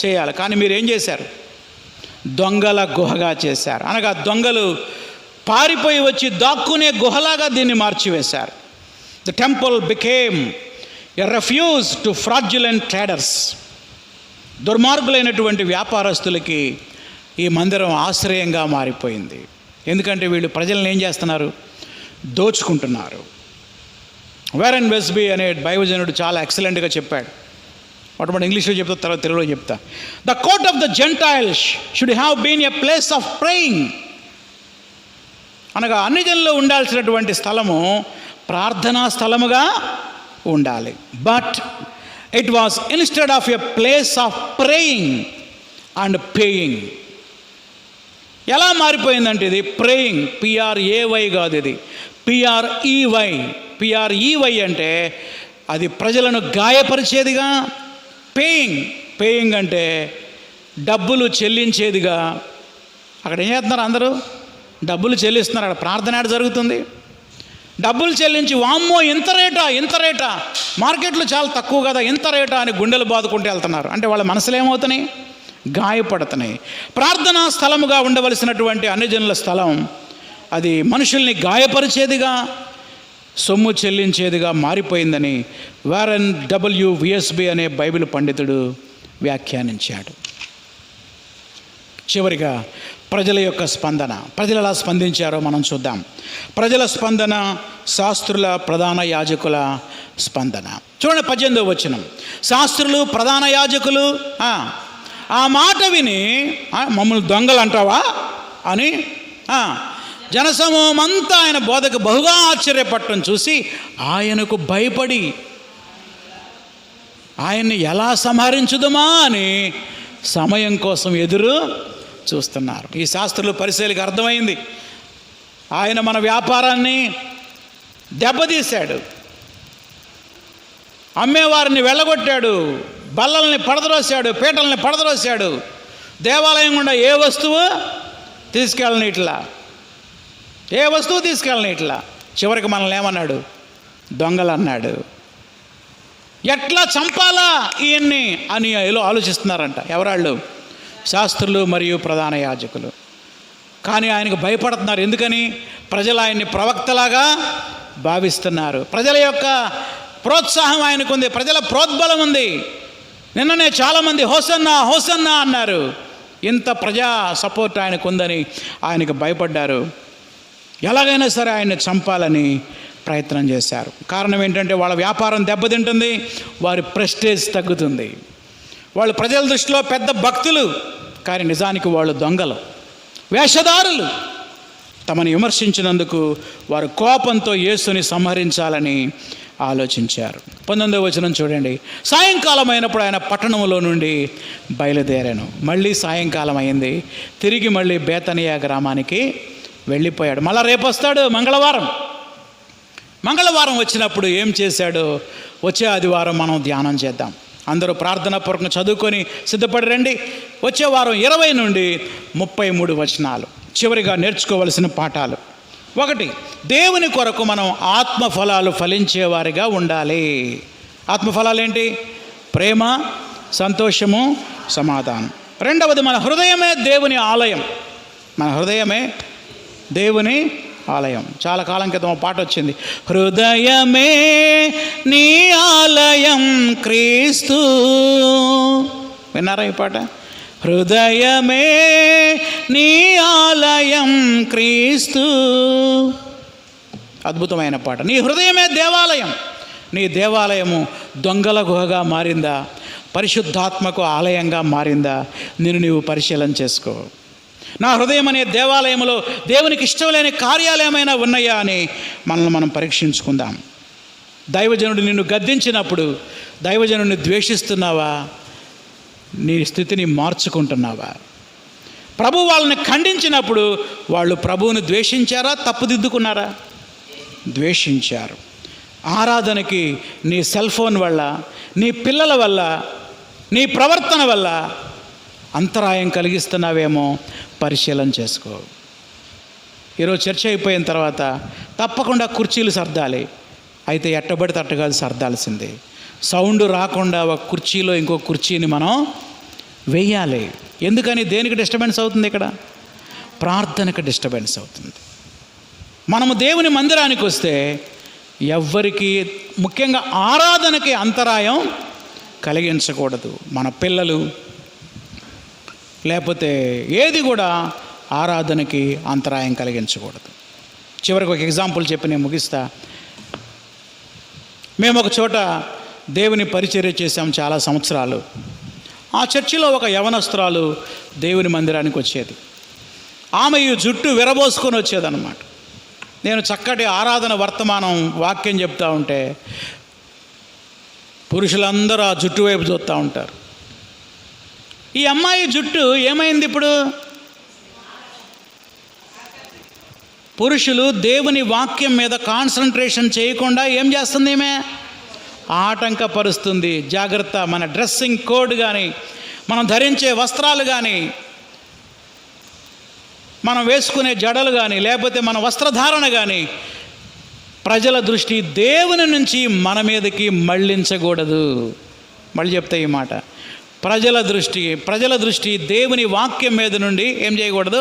చేయాలి. కానీ మీరు ఏం చేశారు? దొంగల గుహగా చేశారు. అనగా దొంగలు పారిపోయి వచ్చి దాక్కునే గుహలాగా దీన్ని మార్చివేశారు. The temple became a refuge to fraudulent traders. దుర్మార్గులైనటువంటి వ్యాపారస్తులకి ఈ మందిరం ఆశ్రయంగా మారిపోయింది. ఎందుకంటే వీళ్ళు ప్రజలను ఏం చేస్తున్నారు? దోచుకుంటున్నారు. వారెన్ వెస్బీ అనే బైబిజనుడు చాలా ఎక్సలెంట్గా చెప్పాడు. అటువంటి ఇంగ్లీష్లో చెప్తా, తర్వాత తెలుగులో చెప్తా. The court of the gentiles should have been a place of praying. అనగా అన్ని జనుల్లో ఉండాల్సినటువంటి స్థలము ప్రార్థనా స్థలముగా ఉండాలి. But it was instead of a place of praying and paying. ఎలా మారిపోయిందంటే ఇది ప్రేయింగ్, PRAY కాదు, ఇది PREY. PREY అంటే అది ప్రజలను గాయపరిచేదిగా. పేయింగ్ అంటే డబ్బులు చెల్లించేదిగా. అక్కడ ఏం చేస్తున్నారు? అందరూ డబ్బులు చెల్లిస్తున్నారు. అక్కడ ప్రార్థన ఏడ జరుగుతుంది? డబ్బులు చెల్లించి వామ్మో ఇంత రేటా, మార్కెట్లో చాలా తక్కువ కదా, ఇంత రేటా అని గుండెలు బాదుకుంటూ వెళ్తున్నారు. అంటే వాళ్ళ మనసులు ఏమవుతున్నాయి? గాయపడుతున్నాయి. ప్రార్థనా స్థలముగా ఉండవలసినటువంటి అన్ని జనుల స్థలం అది మనుషుల్ని గాయపరిచేదిగా, సొమ్ము చెల్లించేదిగా మారిపోయిందని వారెన్ WVSB అనే బైబిల్ పండితుడు వ్యాఖ్యానించాడు. చివరిగా ప్రజల యొక్క స్పందన. ప్రజలు ఎలా స్పందించారో మనం చూద్దాం. ప్రజల స్పందన, శాస్త్రుల, ప్రధాన యాజకుల స్పందన. చూడండి 18వ వచనం. శాస్త్రులు, ప్రధాన యాజకులు ఆ మాట విని మమ్మల్ని దొంగలు అంటావా అని జనసమూహం అంతా ఆయన బోధకు బహుగా ఆశ్చర్యపడటం చూసి ఆయనకు భయపడి ఆయన్ని ఎలా సంహరించుదమా అని సమయం కోసం ఎదురు చూస్తున్నారు. ఈ శాస్త్రులు, పరిశీలికి అర్థమైంది ఆయన మన వ్యాపారాన్ని దెబ్బతీశాడు, అమ్మేవారిని వెళ్ళగొట్టాడు, బల్లల్ని పడద్రోశాడు, పీటల్ని పడద్రోశాడు, దేవాలయం గుండా ఏ వస్తువు తీసుకెళ్ళని ఇట్లా చివరికి మనల్ని ఏమన్నాడు? దొంగలు అన్నాడు. ఎట్లా చంపాలా ఈయన్ని అని ఆలోచిస్తున్నారంట. ఎవరాళ్ళు? శాస్త్రులు మరియు ప్రధాన యాజకులు. కానీ ఆయనకు భయపడుతున్నారు. ఎందుకని? ప్రజలు ఆయన్ని ప్రవక్తలాగా భావిస్తున్నారు. ప్రజల యొక్క ప్రోత్సాహం ఆయనకుంది, ప్రజల ప్రోద్బలం ఉంది. నిన్ననే చాలామంది హోసన్నా హోసన్నా అన్నారు. ఇంత ప్రజా సపోర్ట్ ఆయనకు ఉందని ఆయనకు భయపడ్డారు. ఎలాగైనా సరే ఆయన్ని చంపాలని ప్రయత్నం చేశారు. కారణం ఏంటంటే వాళ్ళ వ్యాపారం దెబ్బతింటుంది, వారి ప్రెస్టేజ్ తగ్గుతుంది. వాళ్ళు ప్రజల దృష్టిలో పెద్ద భక్తులు, కానీ నిజానికి వాళ్ళు దొంగలు, వేషధారులు. తమని విమర్శించినందుకు వారు కోపంతో యేసుని సంహరించాలని ఆలోచించారు. 19వ వచనం చూడండి. సాయంకాలం అయినప్పుడు ఆయన పట్టణంలో నుండి బయలుదేరాను. మళ్ళీ సాయంకాలం అయింది. తిరిగి మళ్ళీ బేతనియా గ్రామానికి వెళ్ళిపోయాడు. మళ్ళీ రేపు వస్తాడు. మంగళవారం వచ్చినప్పుడు ఏం చేశాడో వచ్చే ఆదివారం మనం ధ్యానం చేద్దాం. అందరూ ప్రార్థనాపూర్వకంగా చదువుకొని సిద్ధపడి రండి. వచ్చే వారం 20 నుండి 33 వచనాలు చివరిగా నేర్చుకోవలసిన పాఠాలు. 1, దేవుని కొరకు మనం ఆత్మఫలాలు ఫలించేవారిగా ఉండాలి. ఆత్మఫలాలు ఏంటి? ప్రేమ, సంతోషము, సమాధానం. 2వది, మన హృదయమే దేవుని ఆలయం. మన హృదయమే దేవుని ఆలయం. చాలా కాలం క్రితం ఒక పాట వచ్చింది, హృదయమే నీ ఆలయం క్రీస్తు. విన్నారా ఈ పాట? హృదయమే నీ ఆలయం క్రీస్తు. అద్భుతమైన పాట. నీ హృదయమే దేవాలయం. నీ దేవాలయము దొంగల గుహగా మారిందా, పరిశుద్ధాత్మకు ఆలయంగా మారిందా? నీవు పరిశీలన చేసుకో. నా హృదయం అనే దేవాలయంలో దేవునికి ఇష్టం లేని కార్యాలు ఏమైనా ఉన్నాయా అని మనల్ని మనం పరీక్షించుకుందాం. దైవజనుడు నిన్ను గద్దించినప్పుడు దైవజనుడిని ద్వేషిస్తున్నావా? నీ స్థితిని మార్చుకుంటున్నావా? ప్రభు వాళ్ళని ఖండించినప్పుడు వాళ్ళు ప్రభువుని ద్వేషించారా, తప్పుదిద్దుకున్నారా? ద్వేషించారు. ఆరాధనకి నీ సెల్ ఫోన్ వల్ల, నీ పిల్లల వల్ల, నీ ప్రవర్తన వల్ల అంతరాయం కలిగిస్తున్నావేమో పరిశీలన చేసుకో. ఈరోజు చర్చ అయిపోయిన తర్వాత తప్పకుండా కుర్చీలు సర్దాలి. అయితే ఎట్టబడితే అట్ట కాదు సర్దాల్సిందే. సౌండ్ రాకుండా ఒక కుర్చీలో ఇంకో కుర్చీని మనం వేయాలి. ఎందుకని? దేనికి డిస్టర్బెన్స్ అవుతుంది? ఇక్కడ ప్రార్థనకు డిస్టర్బెన్స్ అవుతుంది. మనము దేవుని మందిరానికి వస్తే ఎవ్వరికి, ముఖ్యంగా ఆరాధనకి అంతరాయం కలిగించకూడదు. మన పిల్లలు లేకపోతే ఏది కూడా ఆరాధనకి అంతరాయం కలిగించకూడదు. చివరికి ఒక ఎగ్జాంపుల్ చెప్పి నేను ముగిస్తా. మేము ఒక చోట దేవుని పరిచర్య చేసాం చాలా సంవత్సరాలు. ఆ చర్చిలో ఒక యవనస్తురాలు దేవుని మందిరానికి వచ్చేది. ఆమె ఈ జుట్టు విరబోసుకొని వచ్చేదన్నమాట. నేను చక్కటి ఆరాధన వర్తమానం వాక్యం చెప్తా ఉంటే పురుషులందరూ ఆ జుట్టు వైపు చూస్తూ ఉంటారు. ఈ అమ్మాయి జుట్టు ఏమైంది ఇప్పుడు? పురుషులు దేవుని వాక్యం మీద కాన్సన్ట్రేషన్ చేయకుండా ఏం చేస్తుంది? ఈమె ఆటంకపరుస్తుంది. జాగ్రత్త. మన డ్రెస్సింగ్ కోడ్ కానీ, మనం ధరించే వస్త్రాలు కానీ, మనం వేసుకునే జడలు కానీ, లేకపోతే మన వస్త్రధారణ కానీ ప్రజల దృష్టి దేవుని నుంచి మన మీదకి మళ్ళించకూడదు. మళ్ళీ చెప్తా ఈ మాట. ప్రజల దృష్టి దేవుని వాక్యం మీద నుండి ఏం చేయకూడదు?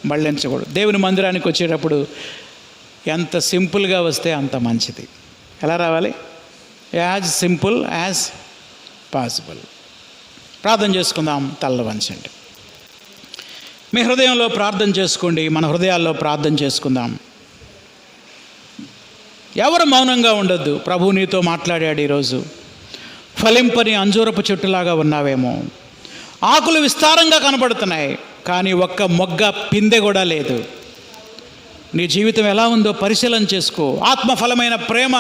మళ్ళించకూడదు. దేవుని మందిరానికి వచ్చేటప్పుడు ఎంత సింపుల్గా వస్తే అంత మంచిది. ఎలా రావాలి? As simple as possible. ప్రార్థన చేసుకుందాం. తలలు వంచండి. మీ హృదయంలో ప్రార్థన చేసుకోండి. మన హృదయాల్లో ప్రార్థన చేసుకుందాం. ఎవరు మౌనంగా ఉండొద్దు. ప్రభు నీతో మాట్లాడాడు ఈరోజు. ఫలింపని అంజూరపు చెట్టులాగా ఉన్నావేమో. ఆకులు విస్తారంగా కనబడుతున్నాయి, కానీ ఒక్క మొగ్గ పిందె కూడా లేదు. నీ జీవితం ఎలా ఉందో పరిశీలన చేసుకో. ఆత్మఫలమైన ప్రేమ,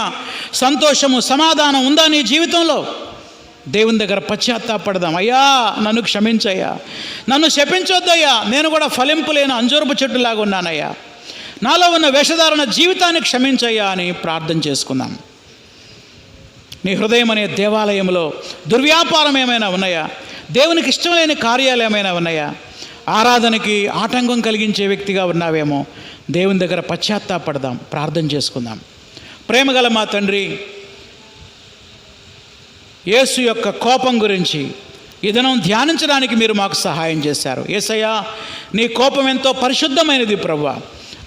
సంతోషము, సమాధానం ఉందా నీ జీవితంలో? దేవుని దగ్గర పశ్చాత్తాపడదాం. అయ్యా నన్ను క్షమించయ్యా, నన్ను శపించొద్దయ్యా, నేను కూడా ఫలింపు లేని అంజూరపు చెట్టులాగా ఉన్నానయ్యా, నాలో ఉన్న వేషధారణ జీవితాన్ని క్షమించయ్యా అని ప్రార్థన చేసుకుందాం. నీ హృదయం అనే దేవాలయంలో దుర్వ్యాపారం ఏమైనా ఉన్నాయా? దేవునికి ఇష్టం లేని కార్యాలు ఏమైనా ఉన్నాయా? ఆరాధనకి ఆటంకం కలిగించే వ్యక్తిగా ఉన్నావేమో. దేవుని దగ్గర పశ్చాత్తాపడదాం, ప్రార్థన చేసుకుందాం. ప్రేమగల మా తండ్రి, యేసు యొక్క కోపం గురించి ఈ దినం ధ్యానించడానికి మీరు మాకు సహాయం చేశారు. యేసయ్యా, నీ కోపం ఎంతో పరిశుద్ధమైనది ప్రభువా.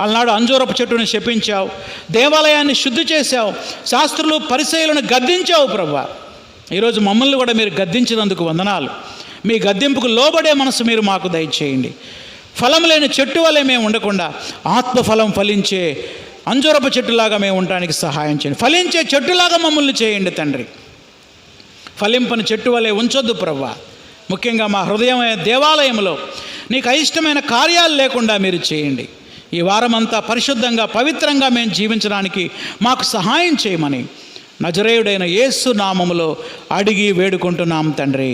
అలనాడు అంజూరపు చెట్టును శపించావు, దేవాలయాన్ని శుద్ధి చేశావు, శాస్త్రులు పరిసయ్యులను గద్దించావు ప్రభువా. ఈరోజు మమ్మల్ని కూడా మీరు గద్దించినందుకు వందనాలు. మీ గద్దింపుకు లోబడే మనసు మీరు మాకు దయచేయండి. ఫలం లేని చెట్టు వలె మేము ఉండకుండా ఆత్మఫలం ఫలించే అంజూరపు చెట్టులాగా మేము ఉండడానికి సహాయం చేయండి. ఫలించే చెట్టులాగా మమ్మల్ని చేయండి తండ్రి. ఫలింపని చెట్టు వలె ఉంచొద్దు ప్రభువా. ముఖ్యంగా మా హృదయం దేవాలయంలో నీకు అయిష్టమైన కార్యాలు లేకుండా మీరు చేయండి. ఈ వారమంతా పరిశుద్ధంగా పవిత్రంగా మేము జీవించడానికి మాకు సహాయం చేయమని నజరేయుడైన యేసు నామములో అడిగి వేడుకుంటున్నాం తండ్రి.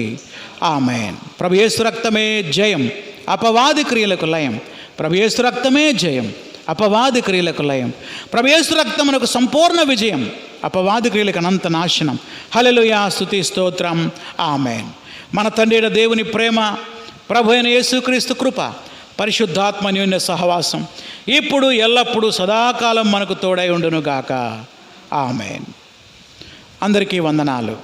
ఆమేన్. ప్రభు యేసు రక్తమే జయం, అపవాది క్రియలకు లయం. ప్రభు యేసు రక్తమే జయం, అపవాది క్రియలకు లయం. ప్రభు యేసు రక్తమునకు సంపూర్ణ విజయం, అపవాది క్రియలకు అనంత నాశనం. హల్లెలూయా, స్తుతి స్తోత్రం. ఆమేన్. మన తండ్రి దేవుని ప్రేమ, ప్రభు అయిన యేసుక్రీస్తు కృప, పరిశుద్ధాత్మ అన్యోన్య సహవాసం ఇప్పుడు ఎల్లప్పుడూ సదాకాలం మనకు తోడై ఉండును గాక. ఆమేన్. అందరికీ వందనాలు.